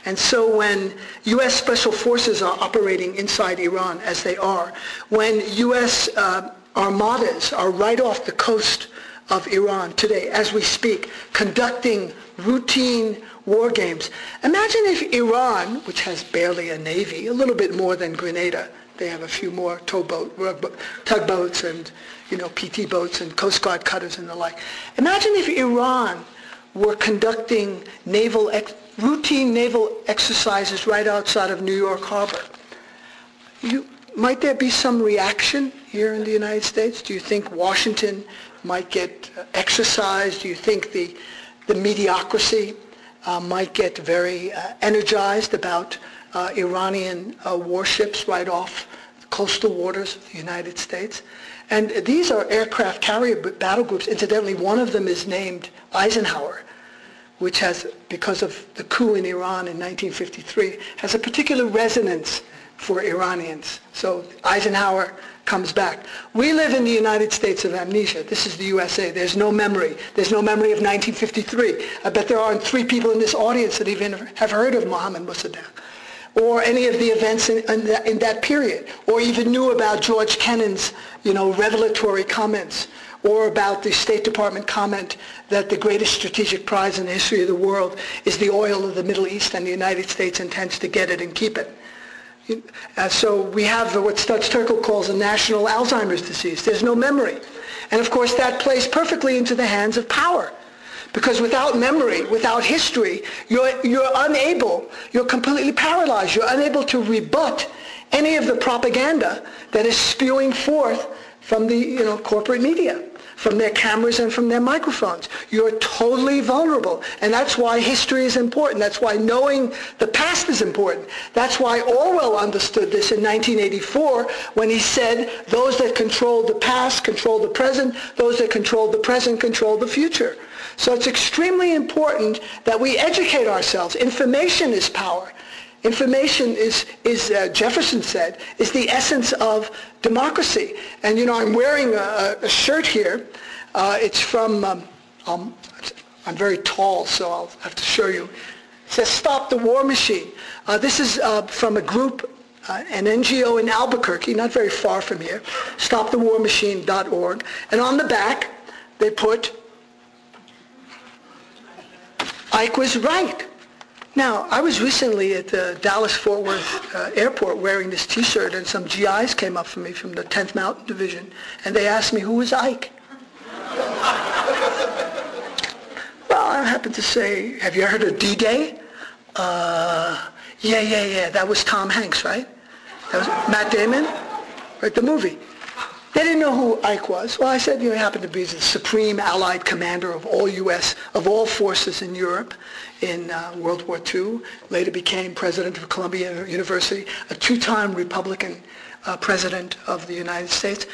And so when U.S. Special Forces are operating inside Iran, as they are, when U.S. armadas are right off the coast of Iran today, as we speak, conducting routine war games. Imagine if Iran, which has barely a navy, a little bit more than Grenada, they have a few more tugboats and PT boats and Coast Guard cutters and the like. Imagine if Iran were conducting routine naval exercises right outside of New York Harbor. Might there be some reaction here in the United States? Do you think Washington might get exercised? Do you think the mediocrity might get very energized about Iranian warships right off the coastal waters of the United States? And these are aircraft carrier battle groups. Incidentally, one of them is named Eisenhower, which has, because of the coup in Iran in 1953, has a particular resonance for Iranians. So Eisenhower comes back. We live in the United States of amnesia. This is the USA. There's no memory. There's no memory of 1953. I bet there aren't 3 people in this audience that even have heard of Mohammad Mossadegh or any of the events in that period, or even knew about George Kennan's, revelatory comments, or about the State Department comment that the greatest strategic prize in the history of the world is the oil of the Middle East and the United States intends to get it and keep it. So we have what Studs Terkel calls a national Alzheimer's disease. There's no memory. And of course that plays perfectly into the hands of power. Because without memory, without history, you're completely paralyzed. You're unable to rebut any of the propaganda that is spewing forth from the corporate media. from their cameras and from their microphones. You're totally vulnerable. And that's why history is important. That's why knowing the past is important. That's why Orwell understood this in 1984 when he said, those that control the past control the present, those that control the present control the future. So it's extremely important that we educate ourselves. Information is power. Information is Jefferson said, is the essence of democracy. And I'm wearing a shirt here. It's from, I'm very tall, so I'll have to show you. It says, "Stop the War Machine." This is from a group, an NGO in Albuquerque, not very far from here, stopthewarmachine.org. And on the back, they put, "Ike was right." Now, I was recently at the Dallas-Fort Worth airport wearing this T-shirt, and some GIs came up from me from the 10th Mountain Division, and they asked me, who was Ike? Well, I happened to say, have you heard of D-Day? Yeah, that was Tom Hanks, right? That was Matt Damon, right, the movie. They didn't know who Ike was. Well, I said, he happened to be the supreme Allied commander of all all forces in Europe in World War II. Later became president of Columbia University, a two-time Republican president of the United States.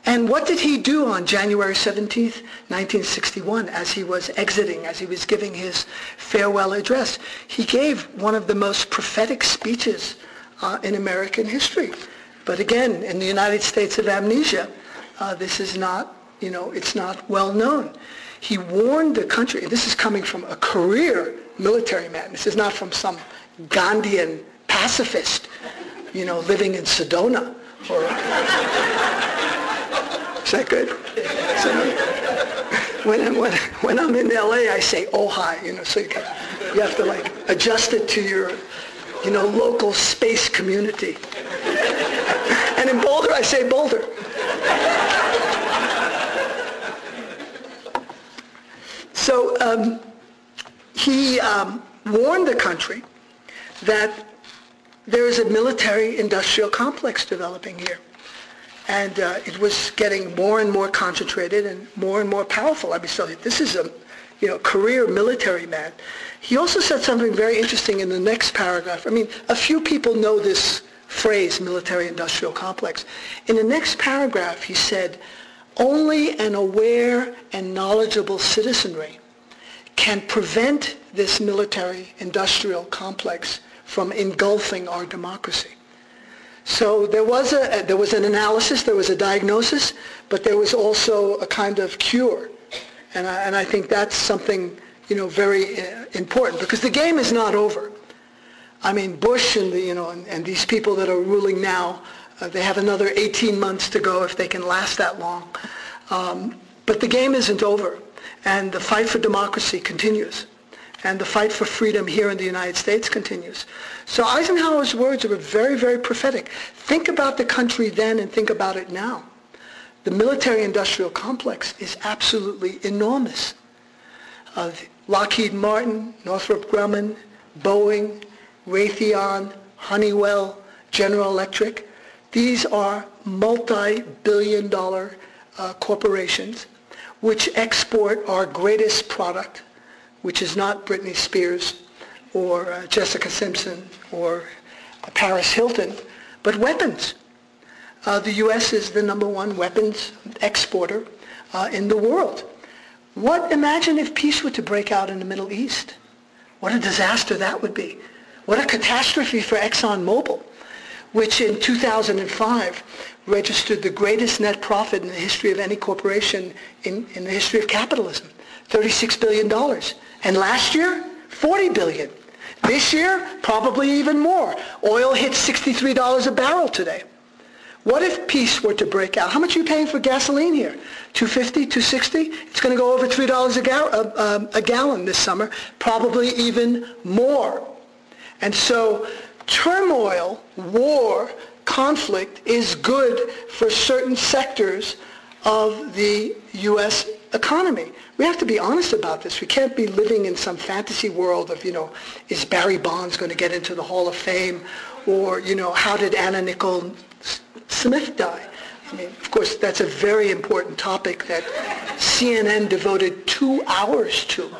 And what did he do on January 17th, 1961, as he was exiting, as he was giving his farewell address? He gave one of the most prophetic speeches in American history. But again, in the United States of amnesia, this is not, it's not well known. He warned the country, and this is coming from a career military man. This is not from some Gandhian pacifist, living in Sedona. Is that good? So, when I'm in LA, I say, oh, hi, so you have to adjust it to your, local space community. And in Boulder, I say Boulder. So he warned the country that there is a military-industrial complex developing here. And it was getting more and more concentrated and more powerful. I mean, so this is a career military man. He also said something very interesting in the next paragraph. I mean, a few people know this phrase, military-industrial complex. In the next paragraph, he said, only an aware and knowledgeable citizenry can prevent this military-industrial complex from engulfing our democracy. So there was an analysis, there was a diagnosis, but there was also a kind of cure. And I think that's something, very important, because the game is not over. I mean, Bush and and these people that are ruling now, they have another 18 months to go if they can last that long. But the game isn't over, and the fight for democracy continues, and the fight for freedom here in the United States continues. So Eisenhower's words are very, very prophetic. Think about the country then and think about it now. The military-industrial complex is absolutely enormous. Lockheed Martin, Northrop Grumman, Boeing, Raytheon, Honeywell, General Electric, these are multi-billion-dollar corporations which export our greatest product, which is not Britney Spears or Jessica Simpson or Paris Hilton, but weapons. The U.S. is the number one weapons exporter in the world. Imagine if peace were to break out in the Middle East. What a disaster that would be. What a catastrophe for ExxonMobil, which in 2005 registered the greatest net profit in the history of any corporation in the history of capitalism, $36 billion. And last year, $40 billion. This year, probably even more. Oil hit $63 a barrel today. What if peace were to break out? How much are you paying for gasoline here? $2.50, $2.60? It's going to go over $3 a gallon this summer, probably even more. And so turmoil, war, conflict is good for certain sectors of the U.S. economy. We have to be honest about this. We can't be living in some fantasy world of, is Barry Bonds going to get into the Hall of Fame? Or, how did Anna Nicole Smith die? I mean, of course, that's a very important topic that CNN devoted 2 hours to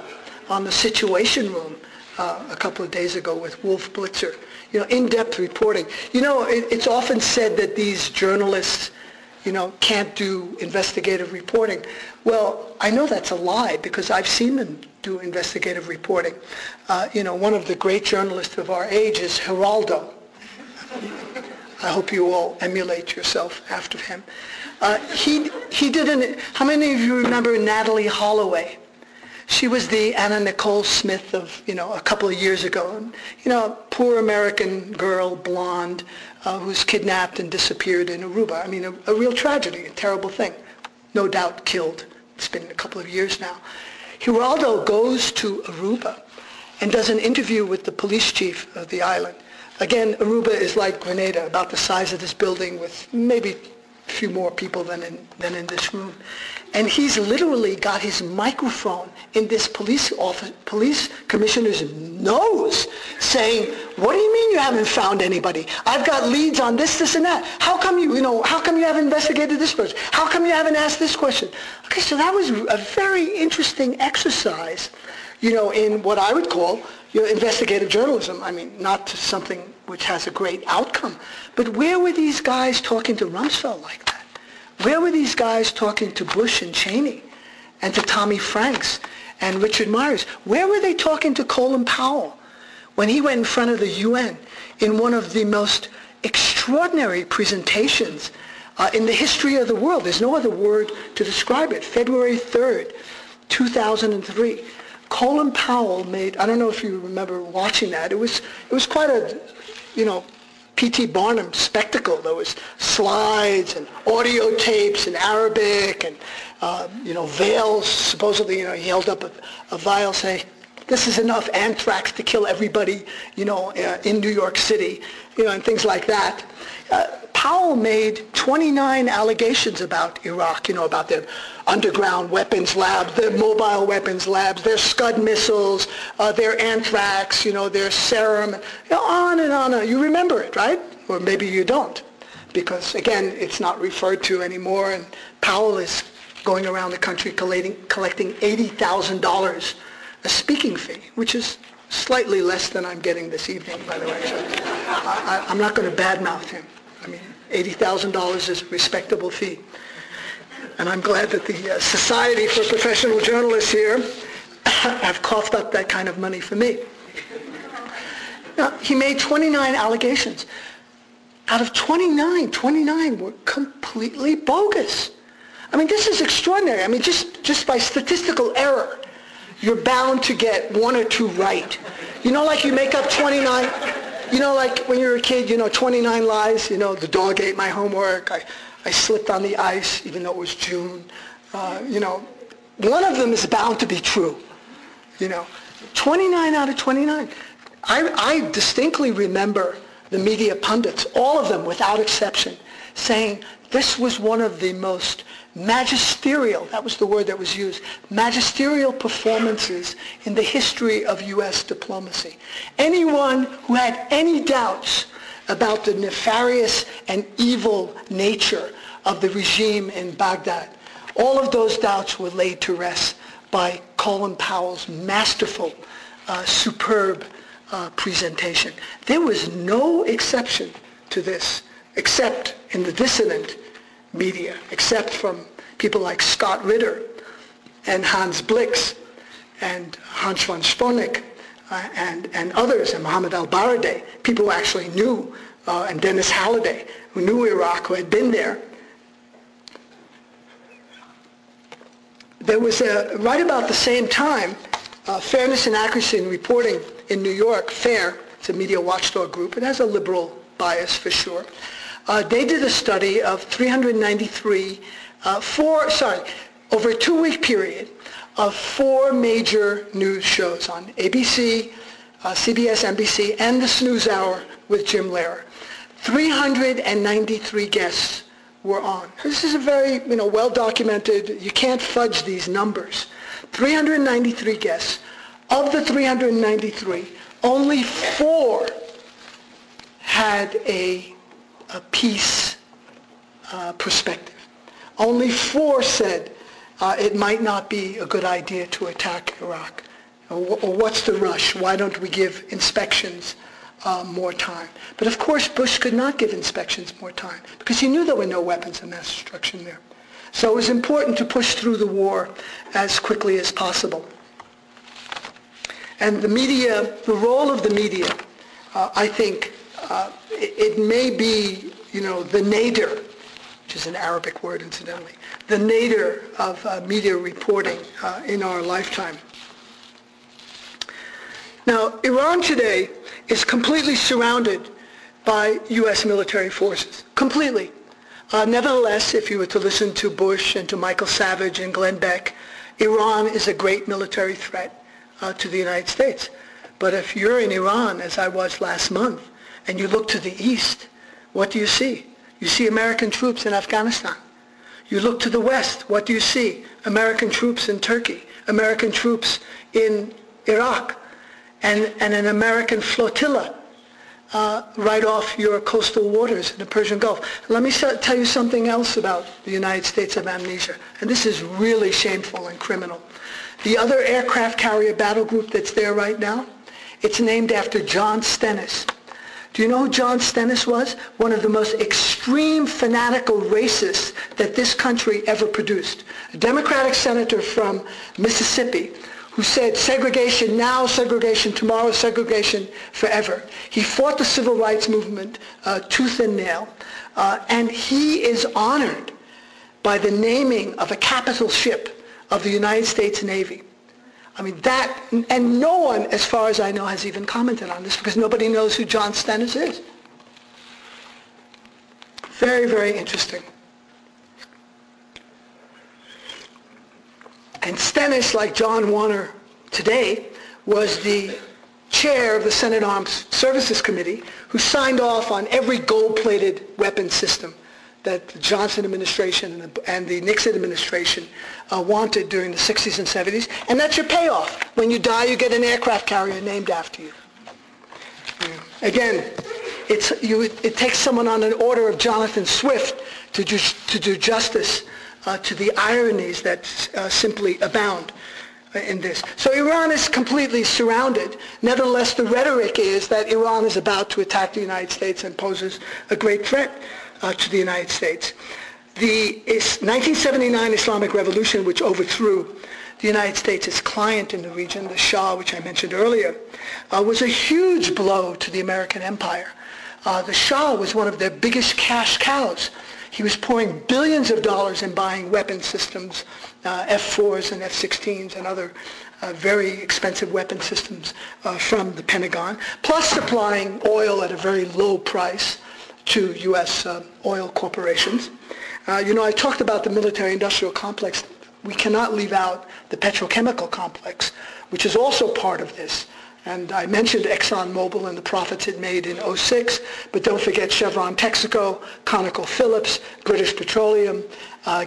on the Situation Room a couple of days ago with Wolf Blitzer. You know, in-depth reporting. You know, it's often said that these journalists, you know, can't do investigative reporting. Well, I know that's a lie because I've seen them do investigative reporting. You know, one of the great journalists of our age is Geraldo. I hope you all emulate yourself after him. He did how many of you remember Natalie Holloway? She was the Anna Nicole Smith of, you know, a couple of years ago. You know, poor American girl, blonde, who's kidnapped and disappeared in Aruba. I mean, a real tragedy, a terrible thing. No doubt killed. It's been a couple of years now. Geraldo goes to Aruba and does an interview with the police chief of the island. Again, Aruba is like Grenada, about the size of this building with maybe a few more people than in this room. And he's literally got his microphone in this police commissioner's nose saying, what do you mean you haven't found anybody? I've got leads on this, this, and that. How come you haven't investigated this person? How come you haven't asked this question? Okay, so that was a very interesting exercise, you know, in what I would call, you know, investigative journalism. I mean, not something which has a great outcome. But where were these guys talking to Rumsfeld like that? Where were these guys talking to Bush and Cheney and to Tommy Franks and Richard Myers? Where were they talking to Colin Powell when he went in front of the UN in one of the most extraordinary presentations in the history of the world? There's no other word to describe it. February 3rd, 2003. Colin Powell made, I don't know if you remember watching that. It was quite a, you know, P.T. Barnum spectacle. There was slides and audio tapes in Arabic and, you know, veils. Supposedly, you know, he held up a vial saying, this is enough anthrax to kill everybody, you know, in New York City, you know, and things like that. Powell made 29 allegations about Iraq, you know, about their underground weapons labs, their mobile weapons labs, their Scud missiles, their anthrax, you know, their serum, you know, on and on. You remember it, right? Or maybe you don't, because, again, it's not referred to anymore, and Powell is going around the country collecting $80,000 a speaking fee, which is slightly less than I'm getting this evening, by the way. So I'm not going to badmouth him. I mean, $80,000 is a respectable fee. And I'm glad that the Society for Professional Journalists here have coughed up that kind of money for me. Now, he made 29 allegations. Out of 29 were completely bogus. I mean, this is extraordinary. I mean, just by statistical error, you're bound to get 1 or 2 right. You know, like you make up 29... You know, like when you're a kid, you know, 29 lies, you know, the dog ate my homework, I slipped on the ice even though it was June. You know, one of them is bound to be true. You know, 29 out of 29. I distinctly remember the media pundits, all of them without exception, saying this was one of the most magisterial, that was the word that was used, magisterial performances in the history of U.S. diplomacy. Anyone who had any doubts about the nefarious and evil nature of the regime in Baghdad, all of those doubts were laid to rest by Colin Powell's masterful, superb presentation. There was no exception to this, except in the dissident media, except from people like Scott Ritter and Hans Blix and Hans von Stronik and others, and Mohammed al-Baradei, people who actually knew, and Dennis Halliday, who knew Iraq, who had been there. There was, right about the same time, Fairness and Accuracy in Reporting in New York, FAIR, it's a media watchdog group, it has a liberal bias for sure. They did a study of 393, over a 2-week period of 4 major news shows on ABC, CBS, NBC, and the Snooze Hour with Jim Lehrer. 393 guests were on. This is a very, you know, well-documented, you can't fudge these numbers. 393 guests. Of the 393, only 4 had a peace perspective. Only 4 said it might not be a good idea to attack Iraq. Or what's the rush? Why don't we give inspections more time? But of course, Bush could not give inspections more time because he knew there were no weapons of mass destruction there. So it was important to push through the war as quickly as possible. And the media, the role of the media, I think it may be, the nadir, which is an Arabic word incidentally, the nadir of media reporting in our lifetime. Now, Iran today is completely surrounded by U.S. military forces, completely. Nevertheless, if you were to listen to Bush and to Michael Savage and Glenn Beck, Iran is a great military threat to the United States. But if you're in Iran, as I was last month, and you look to the east, what do you see? You see American troops in Afghanistan. You look to the west, what do you see? American troops in Turkey, American troops in Iraq, and an American flotilla right off your coastal waters in the Persian Gulf. Let me tell you something else about the United States of amnesia, and this is really shameful and criminal. The other aircraft carrier battle group that's there right now, it's named after John Stennis. Do you know who John Stennis was? One of the most extreme fanatical racists that this country ever produced. A Democratic senator from Mississippi who said segregation now, segregation tomorrow, segregation forever. He fought the civil rights movement tooth and nail, and he is honored by the naming of a capital ship of the United States Navy. I mean, that, and no one, as far as I know, has even commented on this because nobody knows who John Stennis is. Very, very interesting. And Stennis, like John Warner today, was the chair of the Senate Armed Services Committee who signed off on every gold-plated weapons system that the Johnson administration and the Nixon administration wanted during the 60s and 70s. And that's your payoff. When you die, you get an aircraft carrier named after you. Again, it takes someone on an order of Jonathan Swift to do justice to the ironies that simply abound in this. So Iran is completely surrounded. Nevertheless, the rhetoric is that Iran is about to attack the United States and poses a great threat to the United States. The 1979 Islamic Revolution, which overthrew the United States' client in the region, the Shah, which I mentioned earlier, was a huge blow to the American empire. The Shah was one of their biggest cash cows. He was pouring billions of dollars in buying weapon systems, F-4s and F-16s and other very expensive weapon systems from the Pentagon, plus supplying oil at a very low price to U.S. Oil corporations. I talked about the military-industrial complex. We cannot leave out the petrochemical complex, which is also part of this. And I mentioned ExxonMobil and the profits it made in '06, but don't forget Chevron Texaco, ConocoPhillips, British Petroleum,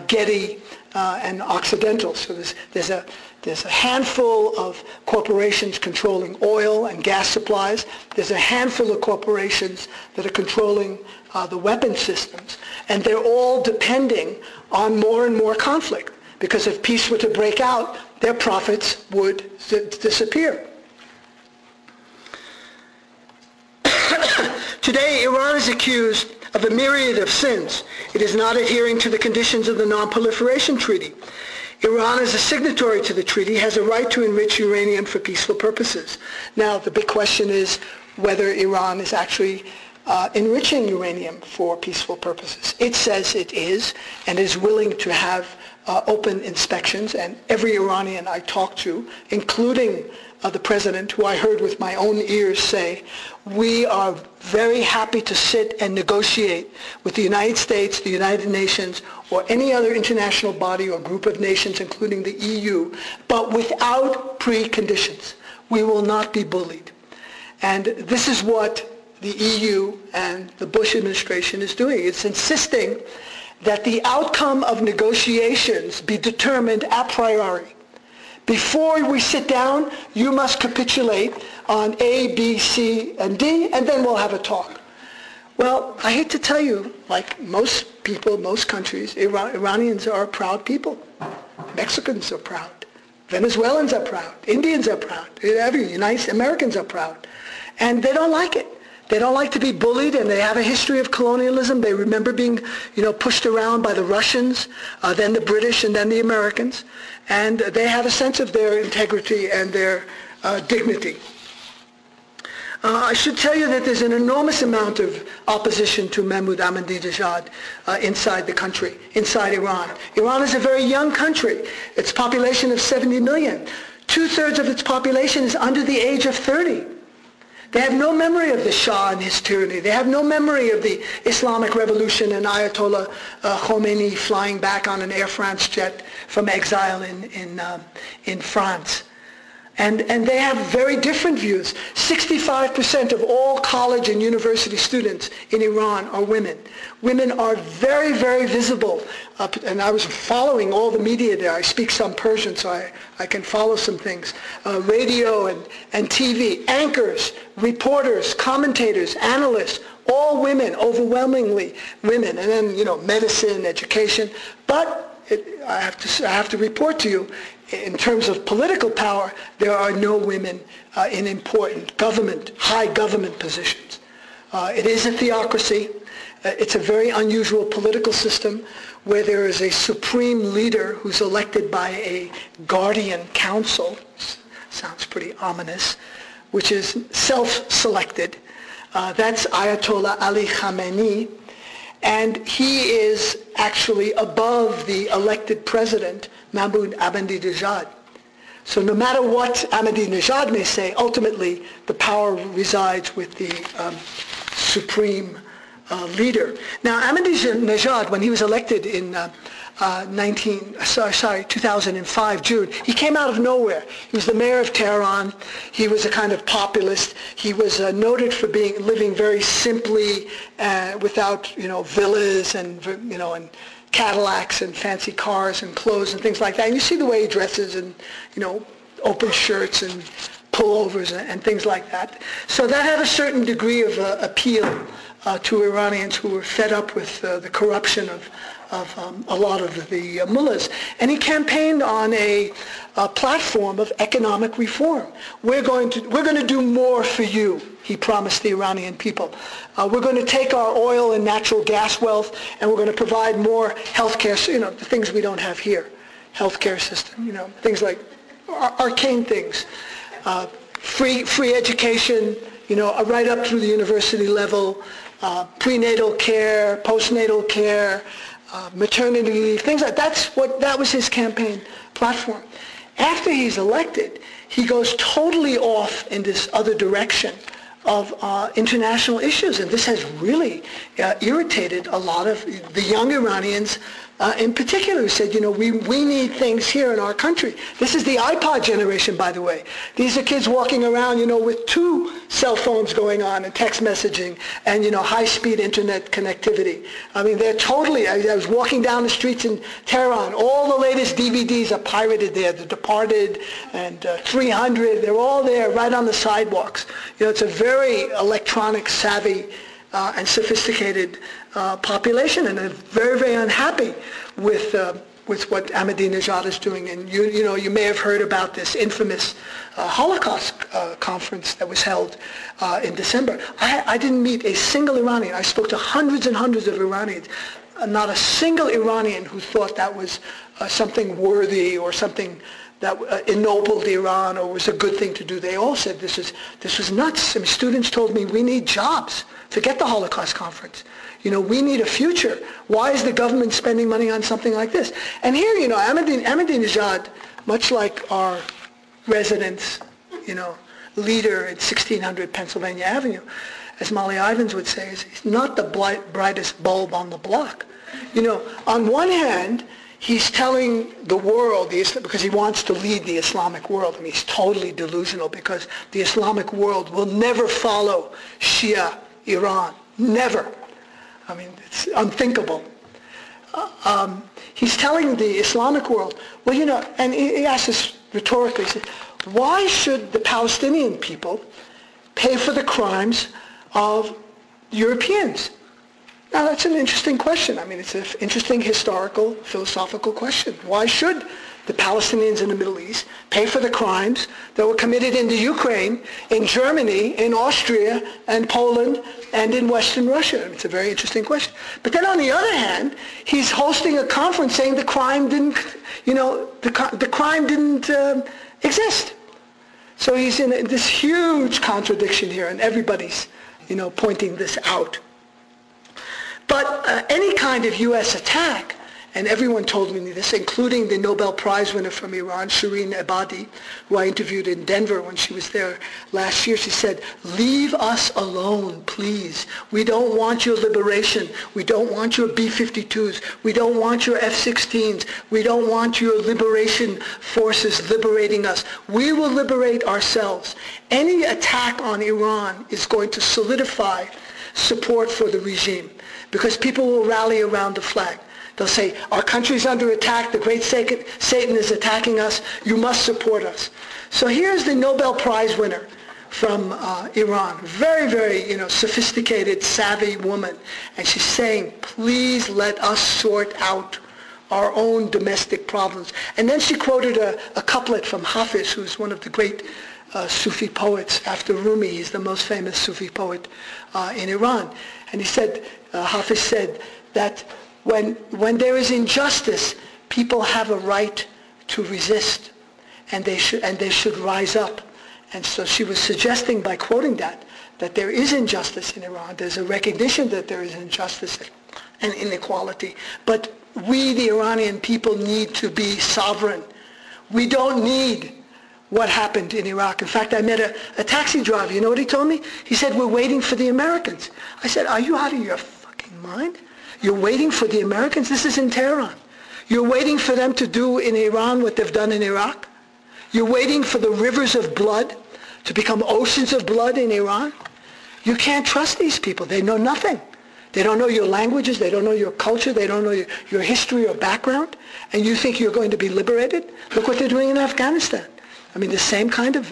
Getty, and Occidental. So there's a handful of corporations controlling oil and gas supplies. There's a handful of corporations that are controlling the weapon systems. And they're all depending on more and more conflict, because if peace were to break out, their profits would disappear. Today, Iran is accused of a myriad of sins. It is not adhering to the conditions of the Non-Proliferation Treaty. Iran, as a signatory to the treaty, has a right to enrich uranium for peaceful purposes. Now, the big question is whether Iran is actually enriching uranium for peaceful purposes. It says it is, and is willing to have open inspections, and every Iranian I talk to, including the president, who I heard with my own ears say, we are very happy to sit and negotiate with the United States, the United Nations, or any other international body or group of nations, including the EU, but without preconditions. We will not be bullied. And this is what the EU and the Bush administration is doing. It's insisting that the outcome of negotiations be determined a priori. Before we sit down, you must capitulate on A, B, C, and D, and then we'll have a talk. Well, I hate to tell you, like most people, most countries, Iranians are proud people. Mexicans are proud. Venezuelans are proud. Indians are proud. United Americans are proud. And they don't like it. They don't like to be bullied, and they have a history of colonialism. They remember being, pushed around by the Russians, then the British, and then the Americans. And they have a sense of their integrity and their dignity. I should tell you that there's an enormous amount of opposition to Mahmoud Ahmadinejad inside the country, inside Iran. Iran is a very young country. Its population of 70 million. 2/3 of its population is under the age of 30. They have no memory of the Shah and his tyranny. They have no memory of the Islamic Revolution and Ayatollah Khomeini flying back on an Air France jet from exile in France. And they have very different views. 65% of all college and university students in Iran are women. Women are very, very visible. And I was following all the media there. I speak some Persian, so I can follow some things. Radio and TV, anchors, reporters, commentators, analysts, all women, overwhelmingly women. And then, medicine, education. But I have to report to you, in terms of political power, there are no women in important high government positions. It is a theocracy. It's a very unusual political system where there is a supreme leader who's elected by a guardian council. Sounds pretty ominous, which is self-selected. That's Ayatollah Ali Khamenei. And he is actually above the elected president, Mahmoud Ahmadinejad. So no matter what Ahmadinejad may say, ultimately the power resides with the supreme leader. Now Ahmadinejad, when he was elected in 2005 June, he came out of nowhere. He was the mayor of Tehran. He was a kind of populist. He was noted for living very simply, without villas and and Cadillacs and fancy cars and clothes and things like that. And you see the way he dresses, and open shirts and pullovers and things like that. So that had a certain degree of appeal to Iranians who were fed up with the corruption of a lot of the mullahs. And he campaigned on a platform of economic reform. We're going to do more for you, he promised the Iranian people. We're going to take our oil and natural gas wealth, and we're going to provide more health care, the things we don't have here. Healthcare system, things like arcane things. Free education, right up through the university level, prenatal care, postnatal care, maternity leave, things like that. That was his campaign platform. After he's elected, he goes totally off in this other direction of international issues, and this has really irritated a lot of the young Iranians in particular, who said, we need things here in our country. This is the iPod generation, by the way. These are kids walking around, with 2 cell phones going on and text messaging and, high-speed internet connectivity. I mean, they're totally, I was walking down the streets in Tehran. All the latest DVDs are pirated there. The Departed and 300, they're all there right on the sidewalks. It's a very electronic savvy and sophisticated population, and they're very, very unhappy with what Ahmadinejad is doing. And you may have heard about this infamous Holocaust conference that was held in December. I didn't meet a single Iranian. I spoke to hundreds and hundreds of Iranians. Not a single Iranian who thought that was something worthy or something that ennobled Iran or was a good thing to do. They all said this was nuts. I mean, students told me, we need jobs. Forget the Holocaust conference. We need a future. Why is the government spending money on something like this? And here, Ahmadinejad, much like our residence, leader at 1600 Pennsylvania Avenue, as Molly Ivins would say, is not the brightest bulb on the block. On one hand, he's telling the world, because he wants to lead the Islamic world. I mean, he's totally delusional, because the Islamic world will never follow Shia Iran. Never. I mean, it's unthinkable. He's telling the Islamic world, and he asks this rhetorically, he said, why should the Palestinian people pay for the crimes of Europeans? Now that's an interesting question. I mean, it's an interesting historical, philosophical question. Why should the Palestinians in the Middle East pay for the crimes that were committed in the Ukraine, in Germany, in Austria, and Poland, and in Western Russia? I mean, it's a very interesting question. But then on the other hand, he's hosting a conference saying the crime didn't, the crime didn't exist. So he's in this huge contradiction here, and everybody's, pointing this out. But any kind of U.S. attack, and everyone told me this, including the Nobel Prize winner from Iran, Shireen Ebadi, who I interviewed in Denver when she was there last year. She said, leave us alone, please. We don't want your liberation. We don't want your B-52s. We don't want your F-16s. We don't want your liberation forces liberating us. We will liberate ourselves. Any attack on Iran is going to solidify support for the regime, because people will rally around the flag. They'll say, our country's under attack, the great Satan is attacking us, you must support us. So here's the Nobel Prize winner from Iran, very, very sophisticated, savvy woman, and she's saying, please let us sort out our own domestic problems. And then she quoted a couplet from Hafiz, who's one of the great Sufi poets after Rumi. He's the most famous Sufi poet in Iran. And he said, Hafiz said that when there is injustice, people have a right to resist, and they should rise up. And so she was suggesting by quoting that there is injustice in Iran. There's a recognition that there is injustice and inequality. But we, the Iranian people, need to be sovereign. We don't need what happened in Iraq. In fact, I met a taxi driver. You know what he told me? He said, we're waiting for the Americans. I said, are you out of your fucking mind? You're waiting for the Americans? This is in Tehran. You're waiting for them to do in Iran what they've done in Iraq? You're waiting for the rivers of blood to become oceans of blood in Iran? You can't trust these people. They know nothing. They don't know your languages. They don't know your culture. They don't know your history or background. And you think you're going to be liberated? Look what they're doing in Afghanistan. I mean, the same kind of,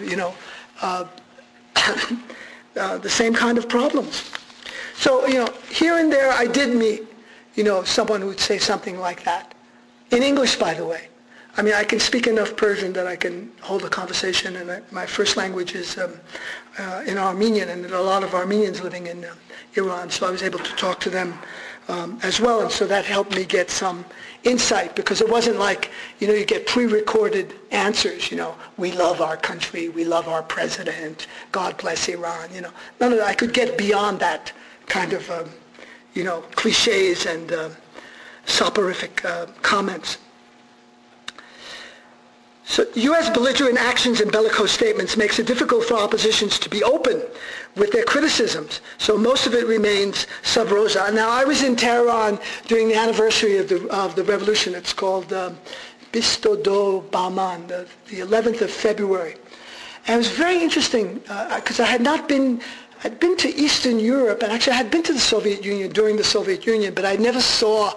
the same kind of problems. So, here and there I did meet, someone who would say something like that. In English, by the way. I mean, I can speak enough Persian that I can hold a conversation, and my first language is in Armenian, and there are a lot of Armenians living in Iran, so I was able to talk to them as well, and so that helped me get some insight, because it wasn't like, you get pre-recorded answers, we love our country, we love our president, God bless Iran, None of that. I could get beyond that kind of, cliches and soporific comments. So U.S. belligerent actions and bellicose statements makes it difficult for oppositions to be open with their criticisms. So most of it remains sub rosa. Now, I was in Tehran during the anniversary of the revolution. It's called Bisto do Bahman, the 11th of February. And it was very interesting because I'd been to Eastern Europe, and actually I had been to the Soviet Union during the Soviet Union, but I never saw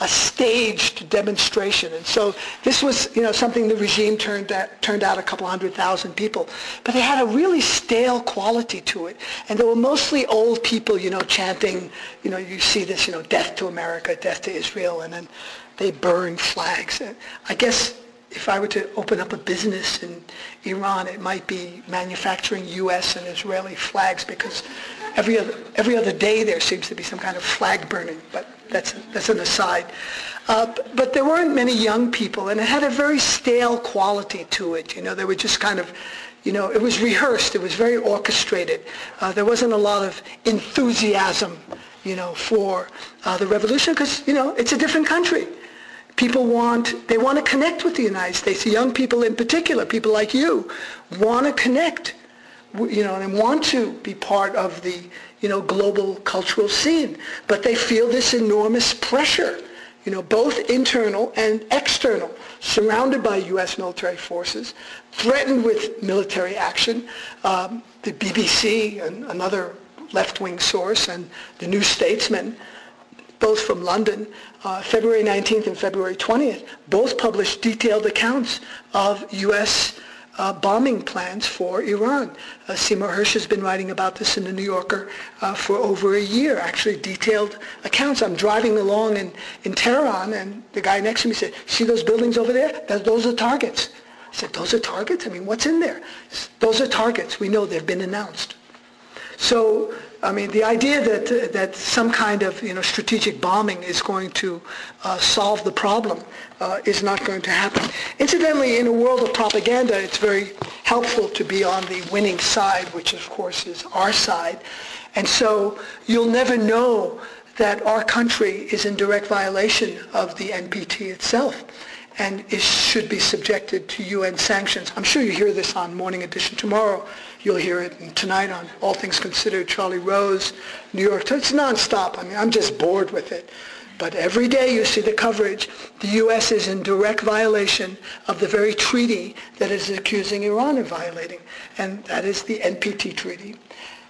a staged demonstration. And so this was, something the regime turned out a couple 100,000 people. But they had a really stale quality to it. And there were mostly old people, chanting, you see this, death to America, death to Israel, and then they burn flags. And I guess if I were to open up a business in Iran, it might be manufacturing U.S. and Israeli flags, because every other day there seems to be some kind of flag burning. But that's an aside. But there weren't many young people, and it had a very stale quality to it. They were just kind of, it was rehearsed. It was very orchestrated. There wasn't a lot of enthusiasm, for the revolution, because, it's a different country. People want to connect with the United States. The young people in particular, people like you, want to connect, and want to be part of the, global cultural scene. But they feel this enormous pressure, both internal and external, surrounded by U.S. military forces, threatened with military action. The BBC, another left-wing source, and the New Statesman, both from London, February 19th and February 20th, both published detailed accounts of U.S. bombing plans for Iran. Seymour Hersh has been writing about this in the New Yorker for over a year, actually detailed accounts. I'm driving along in Tehran, and the guy next to me said, "See those buildings over there? Those are targets." I said, "Those are targets? I mean, what's in there?" "Those are targets. We know they've been announced." So, I mean, the idea that some kind of strategic bombing is going to solve the problem is not going to happen. Incidentally, in a world of propaganda, it's very helpful to be on the winning side, which of course is our side. And so you'll never know that our country is in direct violation of the NPT itself, and it should be subjected to UN sanctions. I'm sure you hear this on Morning Edition tomorrow. You'll hear it tonight on All Things Considered, Charlie Rose, New York Times. It's nonstop. I mean, I'm just bored with it. But every day you see the coverage. The U.S. is in direct violation of the very treaty that it is accusing Iran of violating, and that is the NPT treaty,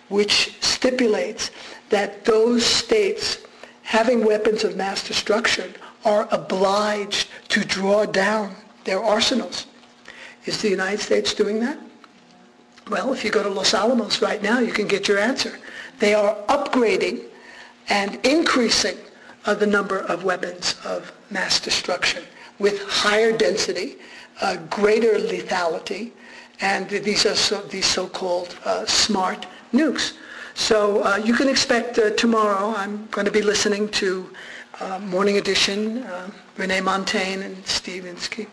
which stipulates that those states having weapons of mass destruction are obliged to draw down their arsenals. Is the United States doing that? Well, if you go to Los Alamos right now, you can get your answer. They are upgrading and increasing the number of weapons of mass destruction with higher density, greater lethality, and these are these so-called smart nukes. So you can expect tomorrow, I'm going to be listening to Morning Edition, Renee Montaigne and Steve Inskeep,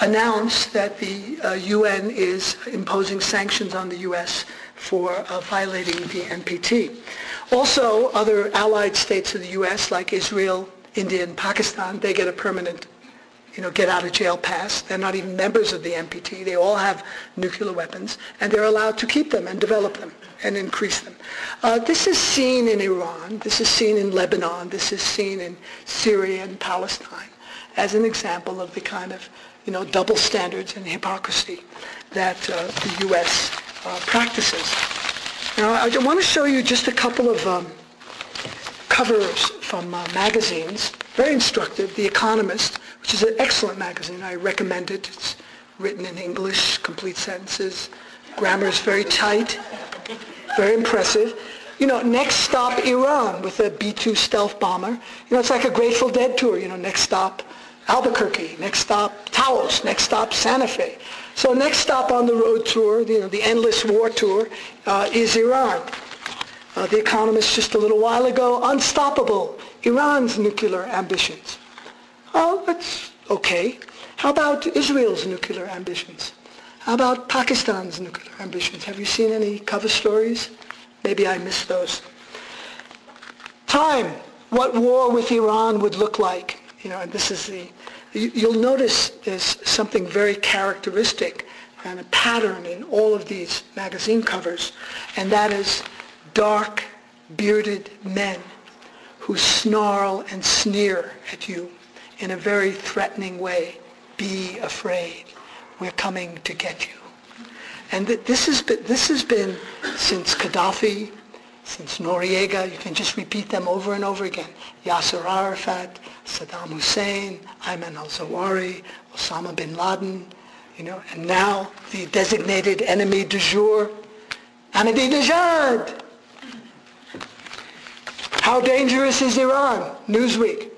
announced that the UN is imposing sanctions on the U.S. for violating the NPT. Also, other allied states of the U.S. like Israel, India, and Pakistan, they get a permanent, get-out-of-jail pass. They're not even members of the NPT. They all have nuclear weapons, and they're allowed to keep them and develop them and increase them. This is seen in Iran. This is seen in Lebanon. This is seen in Syria and Palestine as an example of the kind of double standards and hypocrisy that the U.S. practices. Now, I want to show you just a couple of covers from magazines, very instructive. The Economist, which is an excellent magazine. I recommend it. It's written in English, complete sentences. Grammar is very tight, very impressive. Next stop Iran with a B-2 stealth bomber. It's like a Grateful Dead tour. Next stop Albuquerque, next stop Taos, next stop Santa Fe. So next stop on the road tour, the endless war tour, is Iran. The Economist just a little while ago, unstoppable, Iran's nuclear ambitions. Oh, that's okay. How about Israel's nuclear ambitions? How about Pakistan's nuclear ambitions? Have you seen any cover stories? Maybe I missed those. Time, what war with Iran would look like. And this is you'll notice there's something very characteristic and a pattern in all of these magazine covers, and that is dark, bearded men who snarl and sneer at you in a very threatening way. Be afraid. We're coming to get you. And this has been since Gaddafi, since Noriega. You can just repeat them over and over again. Yasser Arafat, Saddam Hussein, Ayman al-Zawahiri, Osama bin Laden, and now the designated enemy du jour, Ahmadinejad. How dangerous is Iran? Newsweek.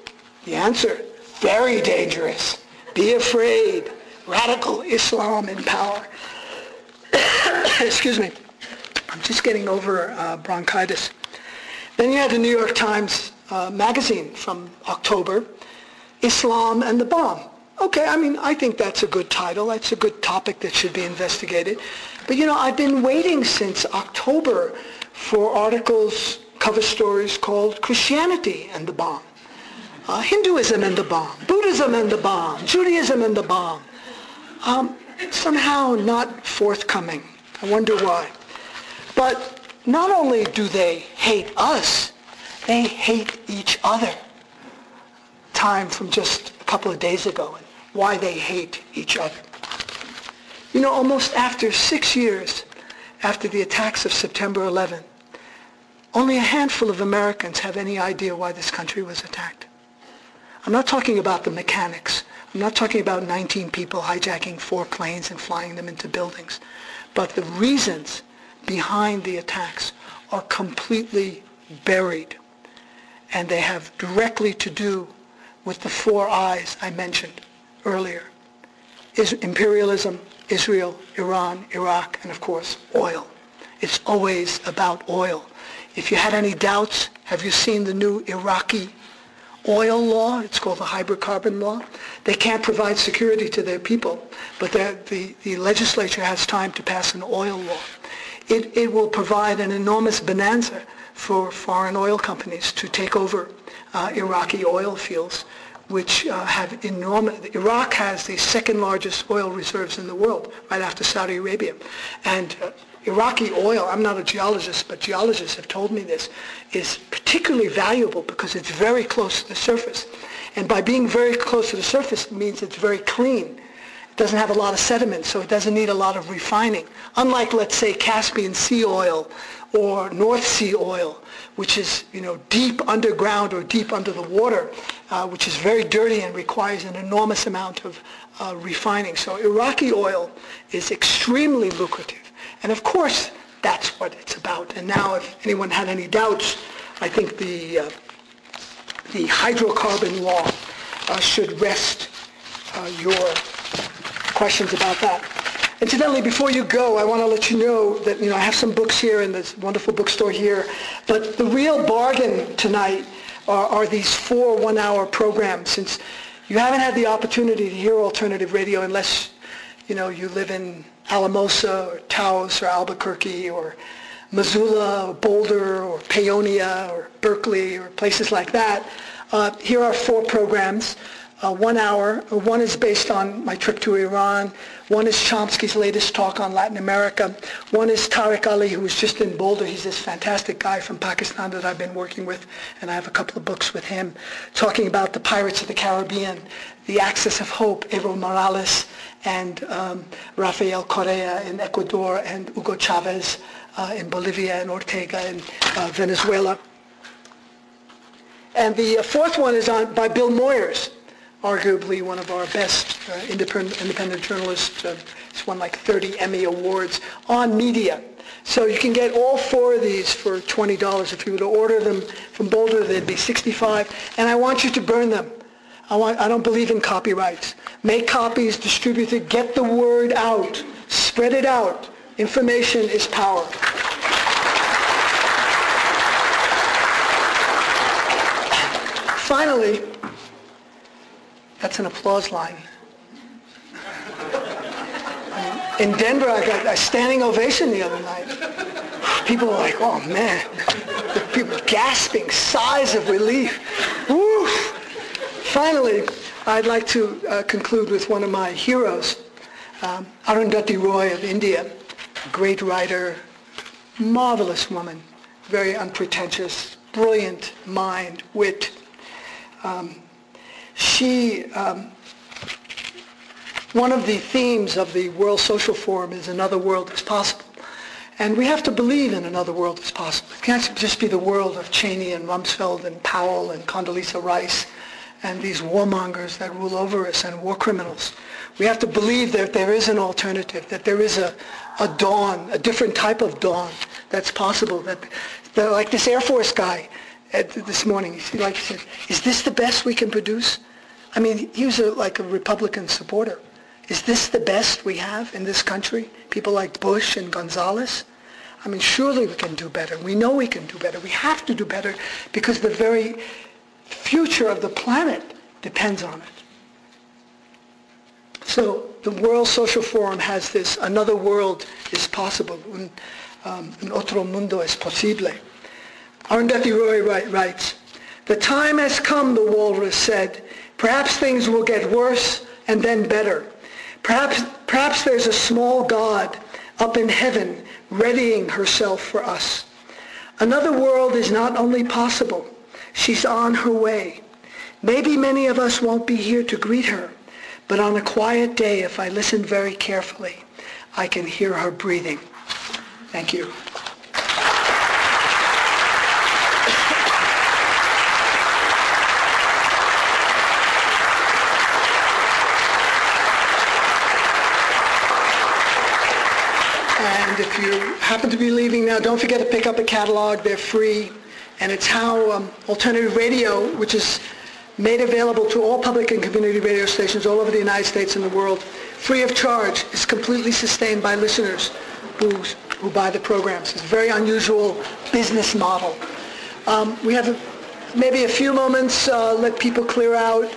The answer, very dangerous. Be afraid. Radical Islam in power. Excuse me. I'm just getting over bronchitis. Then you had the New York Times magazine from October, Islam and the Bomb. Okay, I think that's a good title. That's a good topic that should be investigated. But I've been waiting since October for articles, cover stories called Christianity and the Bomb, Hinduism and the Bomb, Buddhism and the Bomb, Judaism and the Bomb. Somehow not forthcoming. I wonder why. But not only do they hate us, they hate each other. Time from just a couple of days ago, and why they hate each other. Almost after 6 years after the attacks of September 11th, only a handful of Americans have any idea why this country was attacked. I'm not talking about the mechanics. I'm not talking about 19 people hijacking 4 planes and flying them into buildings. But the reasons behind the attacks are completely buried. And they have directly to do with the 4 I's I mentioned earlier. Imperialism, Israel, Iran, Iraq, and of course, oil. It's always about oil. If you had any doubts, have you seen the new Iraqi oil law? It's called the hydrocarbon law. They can't provide security to their people, but the legislature has time to pass an oil law. It will provide an enormous bonanza for foreign oil companies to take over Iraqi oil fields, which have enormous. Iraq has the second largest oil reserves in the world, right after Saudi Arabia. And Iraqi oil, I'm not a geologist, but geologists have told me this, is particularly valuable because it's very close to the surface. And by being very close to the surface, it means it's very clean. It doesn't have a lot of sediment, so it doesn't need a lot of refining. Unlike, let's say, Caspian Sea oil or North Sea oil, which is, deep underground or deep under the water, which is very dirty and requires an enormous amount of refining. So Iraqi oil is extremely lucrative. And of course, that's what it's about. And now, if anyone had any doubts, I think the hydrocarbon law should rest your questions about that. Incidentally, before you go, I want to let you know that I have some books here in this wonderful bookstore here. But the real bargain tonight are these 4 one-hour programs. Since you haven't had the opportunity to hear alternative radio unless you live in Alamosa or Taos or Albuquerque or Missoula or Boulder or Paonia or Berkeley or places like that. Here are 4 programs, 1 hour. One is based on my trip to Iran. One is Chomsky's latest talk on Latin America. One is Tariq Ali, who was just in Boulder. He's this fantastic guy from Pakistan that I've been working with, and I have a couple of books with him, talking about the Pirates of the Caribbean, the Axis of Hope, Evo Morales, and Rafael Correa in Ecuador, and Hugo Chavez in Bolivia, and Ortega in Venezuela. And the 4th one is by Bill Moyers, arguably one of our best independent journalists. He's won like 30 Emmy Awards on media. So you can get all 4 of these for $20. If you were to order them from Boulder, they'd be $65. And I want you to burn them. I don't believe in copyrights. Make copies, distribute it, get the word out, spread it out. Information is power. Finally, that's an applause line. In Denver, I got a standing ovation the other night. People were like, oh man. People gasping, sighs of relief. Woo! Finally, I'd like to conclude with one of my heroes, Arundhati Roy of India, great writer, marvelous woman, very unpretentious, brilliant mind, wit. One of the themes of the World Social Forum is another world is possible. And we have to believe in another world is possible. It can't just be the world of Cheney and Rumsfeld and Powell and Condoleezza Rice and these warmongers that rule over us and war criminals. We have to believe that there is an alternative, that there is a dawn, a different type of dawn that's possible. That like this Air Force guy this morning, he said, is this the best we can produce? I mean, he was like a Republican supporter. Is this the best we have in this country? People like Bush and Gonzalez? I mean, surely we can do better. We know we can do better. We have to do better because the very future of the planet depends on it. So the World Social Forum has this, another world is possible. Un otro mundo es posible. Arundhati Roy writes, the time has come, the walrus said. Perhaps things will get worse and then better. Perhaps there's a small God up in heaven readying herself for us. Another world is not only possible, she's on her way. Maybe many of us won't be here to greet her, but on a quiet day, if I listen very carefully, I can hear her breathing. Thank you. And if you happen to be leaving now, don't forget to pick up a catalog. They're free. And it's how alternative radio, which is made available to all public and community radio stations all over the United States and the world, free of charge, is completely sustained by listeners who buy the programs. It's a very unusual business model. We have maybe a few moments, let people clear out.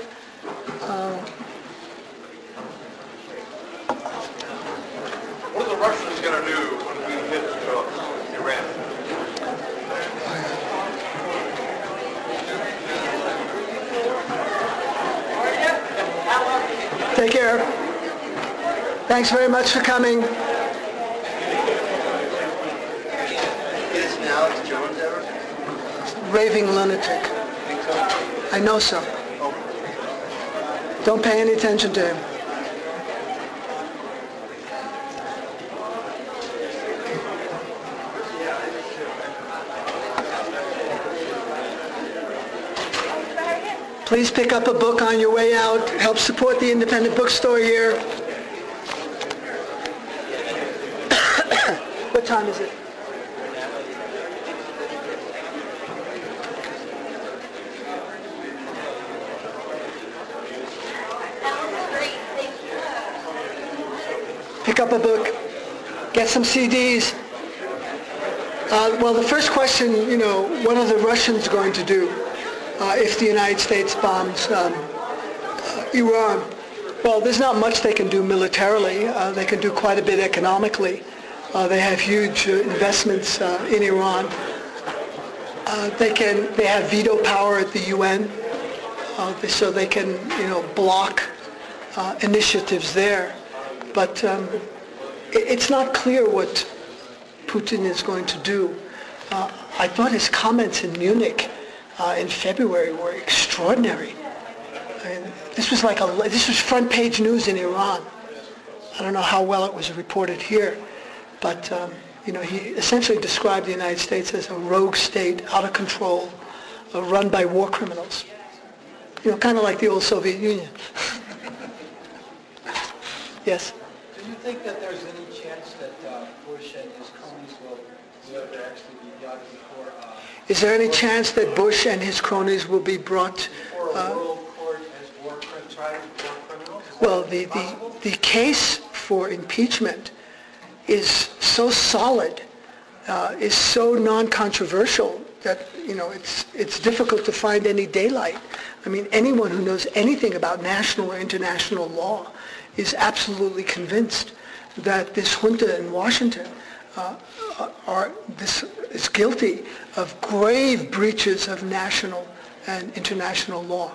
What are the Russians going to do when we hit Iran? Take care. Thanks very much for coming. Is Alex Jones ever? Raving lunatic. I know so. Don't pay any attention to him. Please pick up a book on your way out. Help support the independent bookstore here. What time is it? Pick up a book. Get some CDs. Well, the first question, what are the Russians going to do if the United States bombs Iran? Well, there's not much they can do militarily. They can do quite a bit economically. They have huge investments in Iran. They have veto power at the UN, so they can, block initiatives there. But it's not clear what Putin is going to do. I thought his comments in Munich in February were extraordinary. I mean, this was front page news in Iran. I don't know how well it was reported here, but he essentially described the United States as a rogue state, out of control, run by war criminals. Kind of like the old Soviet Union. Yes. Do you think that there's any chance that Bush and his cronies will ever actually be brought before? Is there any chance that Bush and his cronies will be brought before a world court as war criminals? Well, the case for impeachment is so solid, is so non-controversial that it's difficult to find any daylight. I mean, anyone who knows anything about national or international law is absolutely convinced that this junta in Washington is guilty of grave breaches of national and international law.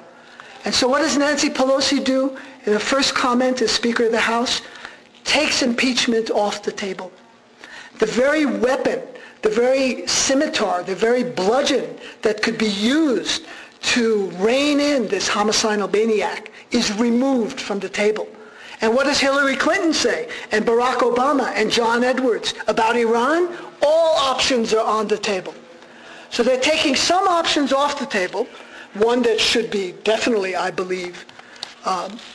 And so what does Nancy Pelosi do? In her first comment as Speaker of the House, takes impeachment off the table. The very weapon, the very scimitar, the very bludgeon that could be used to rein in this homicidal maniac is removed from the table. And what does Hillary Clinton say? And Barack Obama and John Edwards about Iran? All options are on the table. So they're taking some options off the table, one that should be definitely, I believe,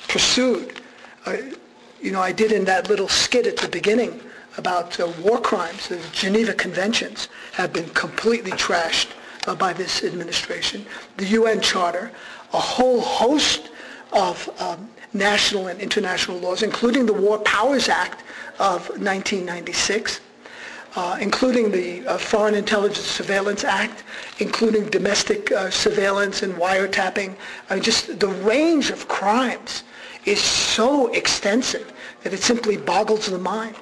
pursued. I did in that little skit at the beginning about war crimes. The Geneva Conventions have been completely trashed by this administration. The UN Charter, a whole host of national and international laws, including the War Powers Act of 1996, including the Foreign Intelligence Surveillance Act, including domestic surveillance and wiretapping. I mean, just the range of crimes is so extensive that it simply boggles the mind.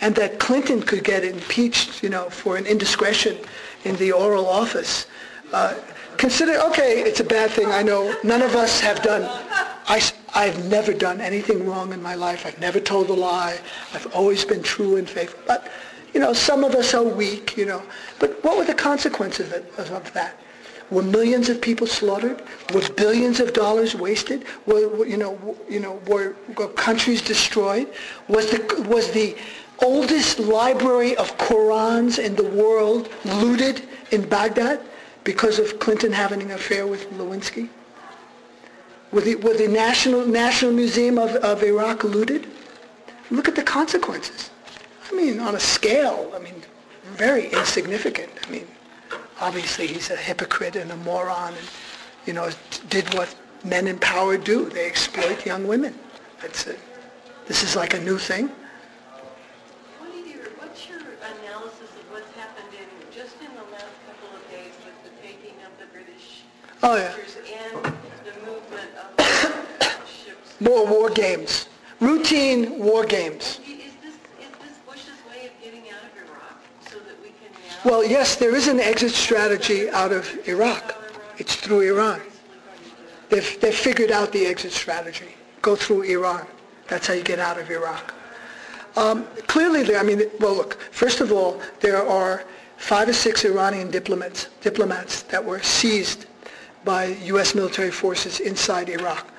And that Clinton could get impeached, for an indiscretion in the Oval Office. Consider, okay, it's a bad thing, I know. None of us have done, I've never done anything wrong in my life. I've never told a lie. I've always been true and faithful. But, some of us are weak, But what were the consequences of that? Were millions of people slaughtered? Were billions of dollars wasted? Were countries destroyed? Was the oldest library of Qurans in the world looted in Baghdad because of Clinton having an affair with Lewinsky? Was the National Museum of Iraq looted? Look at the consequences. I mean, on a scale, I mean, very insignificant. I mean, obviously he's a hypocrite and a moron and, you know, did what men in power do. They exploit young women. That's it. This is like a new thing. What's your analysis of what's happened just in the last couple of days with the taking of the British soldiers and the movement of ships? More war games. Routine war games. Is this Bush's way of getting out of Iraq so that we can now... Well, yes, there is an exit strategy out of Iraq. It's through Iran. They've figured out the exit strategy. Go through Iran. That's how you get out of Iraq. Clearly, well, look, first of all, there are 5 or 6 Iranian diplomats that were seized by U.S. military forces inside Iraq.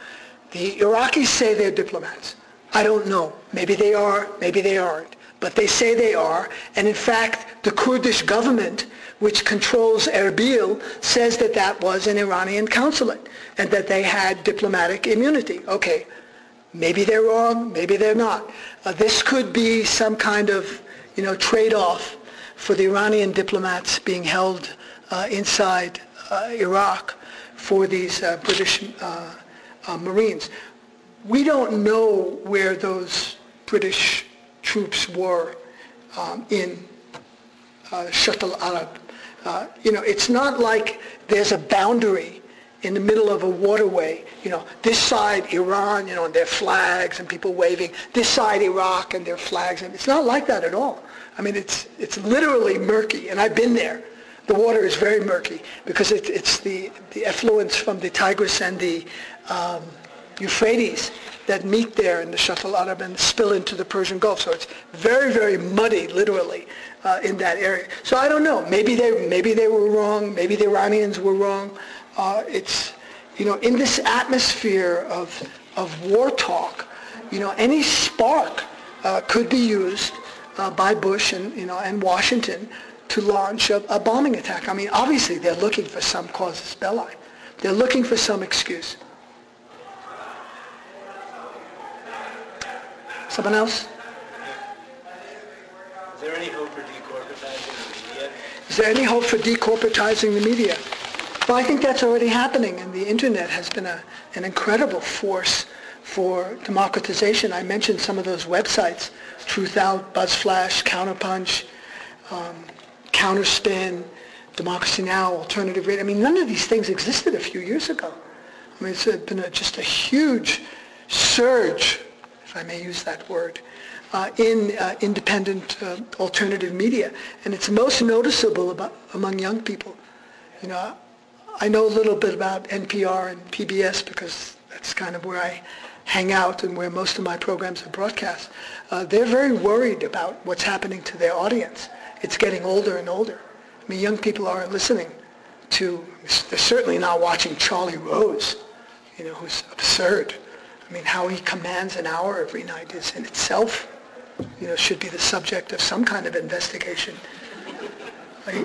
The Iraqis say they're diplomats. I don't know. Maybe they are, maybe they aren't. But they say they are. And in fact, the Kurdish government, which controls Erbil, says that that was an Iranian consulate and that they had diplomatic immunity. Okay. Maybe they're wrong, maybe they're not. This could be some kind of, trade-off for the Iranian diplomats being held inside Iraq for these British Marines. We don't know where those British troops were in Shatt al-Arab. It's not like there's a boundary in the middle of a waterway, this side Iran, and their flags and people waving, this side Iraq and their flags, and it's not like that at all. I mean, it's literally murky, and I've been there. The water is very murky because it's the effluents from the Tigris and the Euphrates that meet there in the Shatt al-Arab and spill into the Persian Gulf. So it's very, very muddy, literally, in that area. So I don't know. Maybe they were wrong. Maybe the Iranians were wrong. It's, in this atmosphere of war talk, any spark could be used by Bush and Washington to launch a bombing attack. I mean, obviously they're looking for some casus belli. They're looking for some excuse. Someone else? Is there any hope for decorporatizing the media? Is there any hope for decorporatizing the media? Well, I think that's already happening, and the internet has been an incredible force for democratization. I mentioned some of those websites: Truth Out, BuzzFlash, Counterpunch, Counterspin, Democracy Now!, Alternative Radio. I mean, none of these things existed a few years ago. I mean, it's been just a huge surge, if I may use that word, in independent alternative media, and it's most noticeable among young people. I know a little bit about NPR and PBS because that's kind of where I hang out and where most of my programs are broadcast. They're very worried about what's happening to their audience. It's getting older and older. I mean, young people aren't listening to, they're certainly not watching Charlie Rose, who's absurd. I mean, how he commands an hour every night is in itself, should be the subject of some kind of investigation.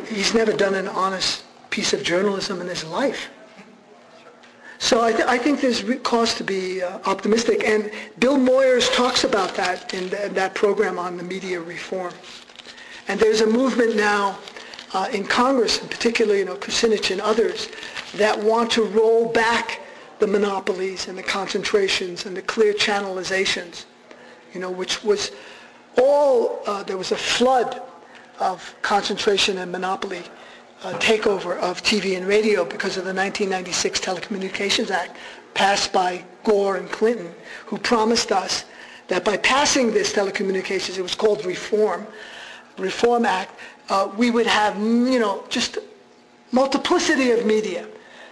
He's never done an honest piece of journalism in his life. So I think there's cause to be optimistic, and Bill Moyers talks about that in that program on the media reform. And there's a movement now in Congress, in particular, Kucinich and others, that want to roll back the monopolies and the concentrations and the clear channelizations, which was all, there was a flood of concentration and monopoly takeover of TV and radio because of the 1996 Telecommunications Act passed by Gore and Clinton, who promised us that by passing this telecommunications, it was called Reform Act, we would have, just multiplicity of media.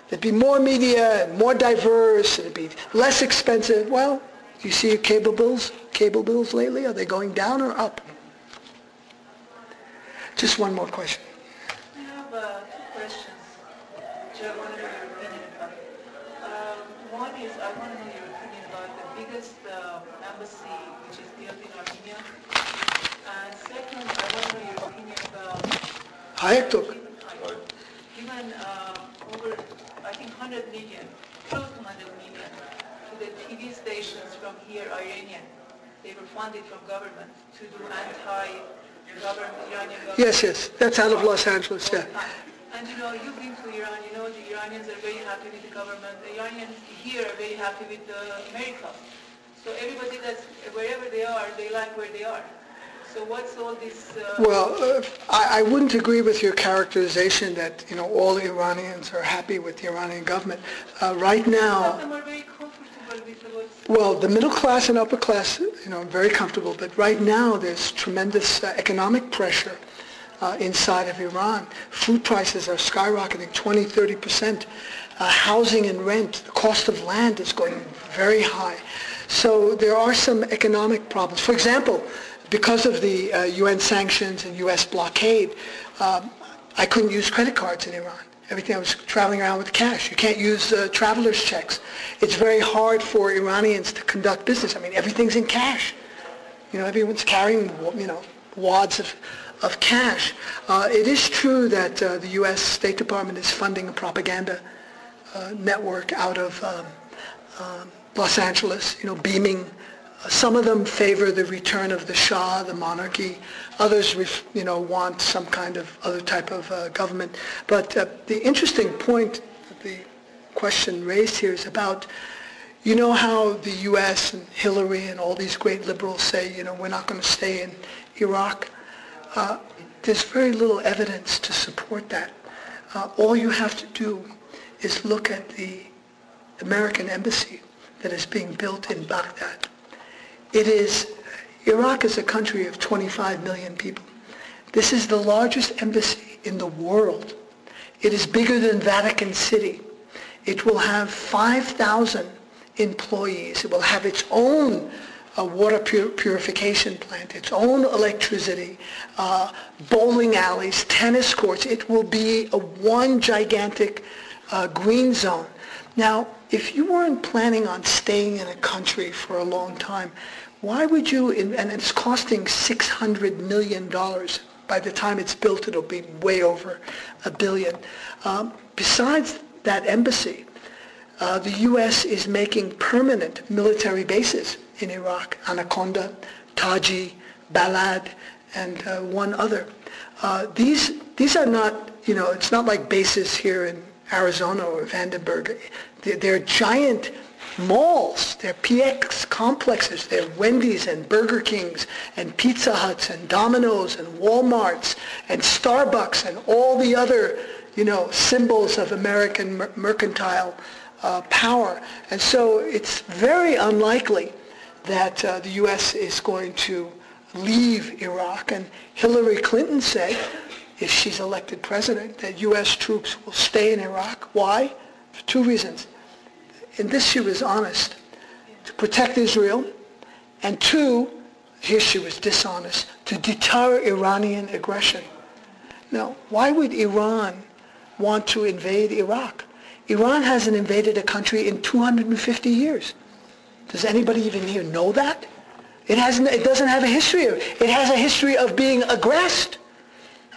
There'd be more media and more diverse, and it'd be less expensive. Well, do you see your cable bills lately? Are they going down or up? Just one more question. I have 2 questions, which I want to know your opinion about. One is, I want to know your opinion about the biggest embassy which is built in Armenia. And second, I want to know your opinion about given over, I think, 100 million, close to 100 million to the TV stations from here, Iranian, they were funded from government to do anti-government Iranian government. Yes, that's out of Los Angeles, yeah. And you've been to Iran, the Iranians are very happy with the government. The Iranians here are very happy with America. So everybody wherever they are, they like where they are. So what's all this? Well, I wouldn't agree with your characterization that all Iranians are happy with the Iranian government. Right now, some of them are very comfortable with what's. Well, the middle class and upper class, very comfortable. But right now, there's tremendous economic pressure inside of Iran. Food prices are skyrocketing 20-30%. Housing and rent, the cost of land is going very high. So there are some economic problems. For example, because of the UN sanctions and US blockade, I couldn't use credit cards in Iran. Everything, I was traveling around with cash. You can't use traveler's checks. It's very hard for Iranians to conduct business. I mean, everything's in cash. Everyone's carrying, wads of cash. It is true that the U.S. State Department is funding a propaganda network out of Los Angeles, beaming. Some of them favor the return of the Shah, the monarchy. Others, want some kind of other type of government. But the interesting point that the question raised here is about, how the U.S. and Hillary and all these great liberals say, we're not going to stay in Iraq. There's very little evidence to support that. All you have to do is look at the American embassy that is being built in Baghdad. Iraq is a country of 25 million people. This is the largest embassy in the world. It is bigger than Vatican City. It will have 5,000 employees. It will have its own water purification plant, its own electricity, bowling alleys, tennis courts. It will be one gigantic green zone. Now, if you weren't planning on staying in a country for a long time, why would you, and it's costing $600 million. By the time it's built, it'll be way over $1 billion. Besides that embassy, the U.S. is making permanent military bases in Iraq, Anaconda, Taji, Balad, and one other. These are not, it's not like bases here in Arizona or Vandenberg. They're giant malls. They're PX complexes. They're Wendy's and Burger Kings and Pizza Huts and Domino's and Walmarts and Starbucks and all the other, symbols of American mercantile power. And so it's very unlikely that the U.S. is going to leave Iraq. And Hillary Clinton said, if she's elected president, that U.S. troops will stay in Iraq. Why? For two reasons. In this she was honest, to protect Israel, and two, here she was dishonest, to deter Iranian aggression. Now, why would Iran want to invade Iraq? Iran hasn't invaded a country in 250 years. Does anybody even here know that? It doesn't have a history of it. It has a history of being aggressed.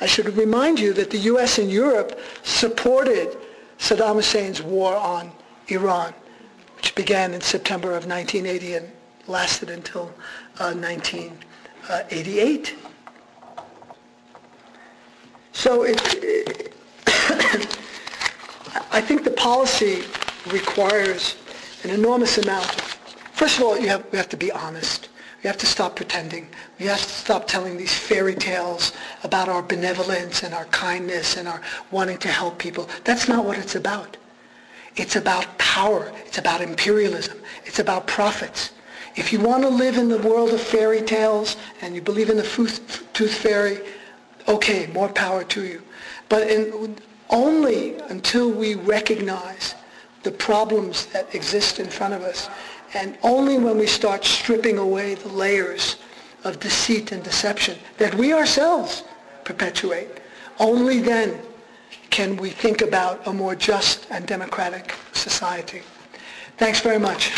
I should remind you that the U.S. and Europe supported Saddam Hussein's war on Iran, which began in September of 1980 and lasted until 1988. So I think the policy requires an enormous amount of, first of all, we have to be honest. We have to stop pretending. We have to stop telling these fairy tales about our benevolence and our kindness and our wanting to help people. That's not what it's about. It's about power. It's about imperialism. It's about profits. If you want to live in the world of fairy tales and you believe in the tooth fairy, okay, more power to you. But only until we recognize the problems that exist in front of us, and only when we start stripping away the layers of deceit and deception that we ourselves perpetuate, only then can we think about a more just and democratic society. Thanks very much.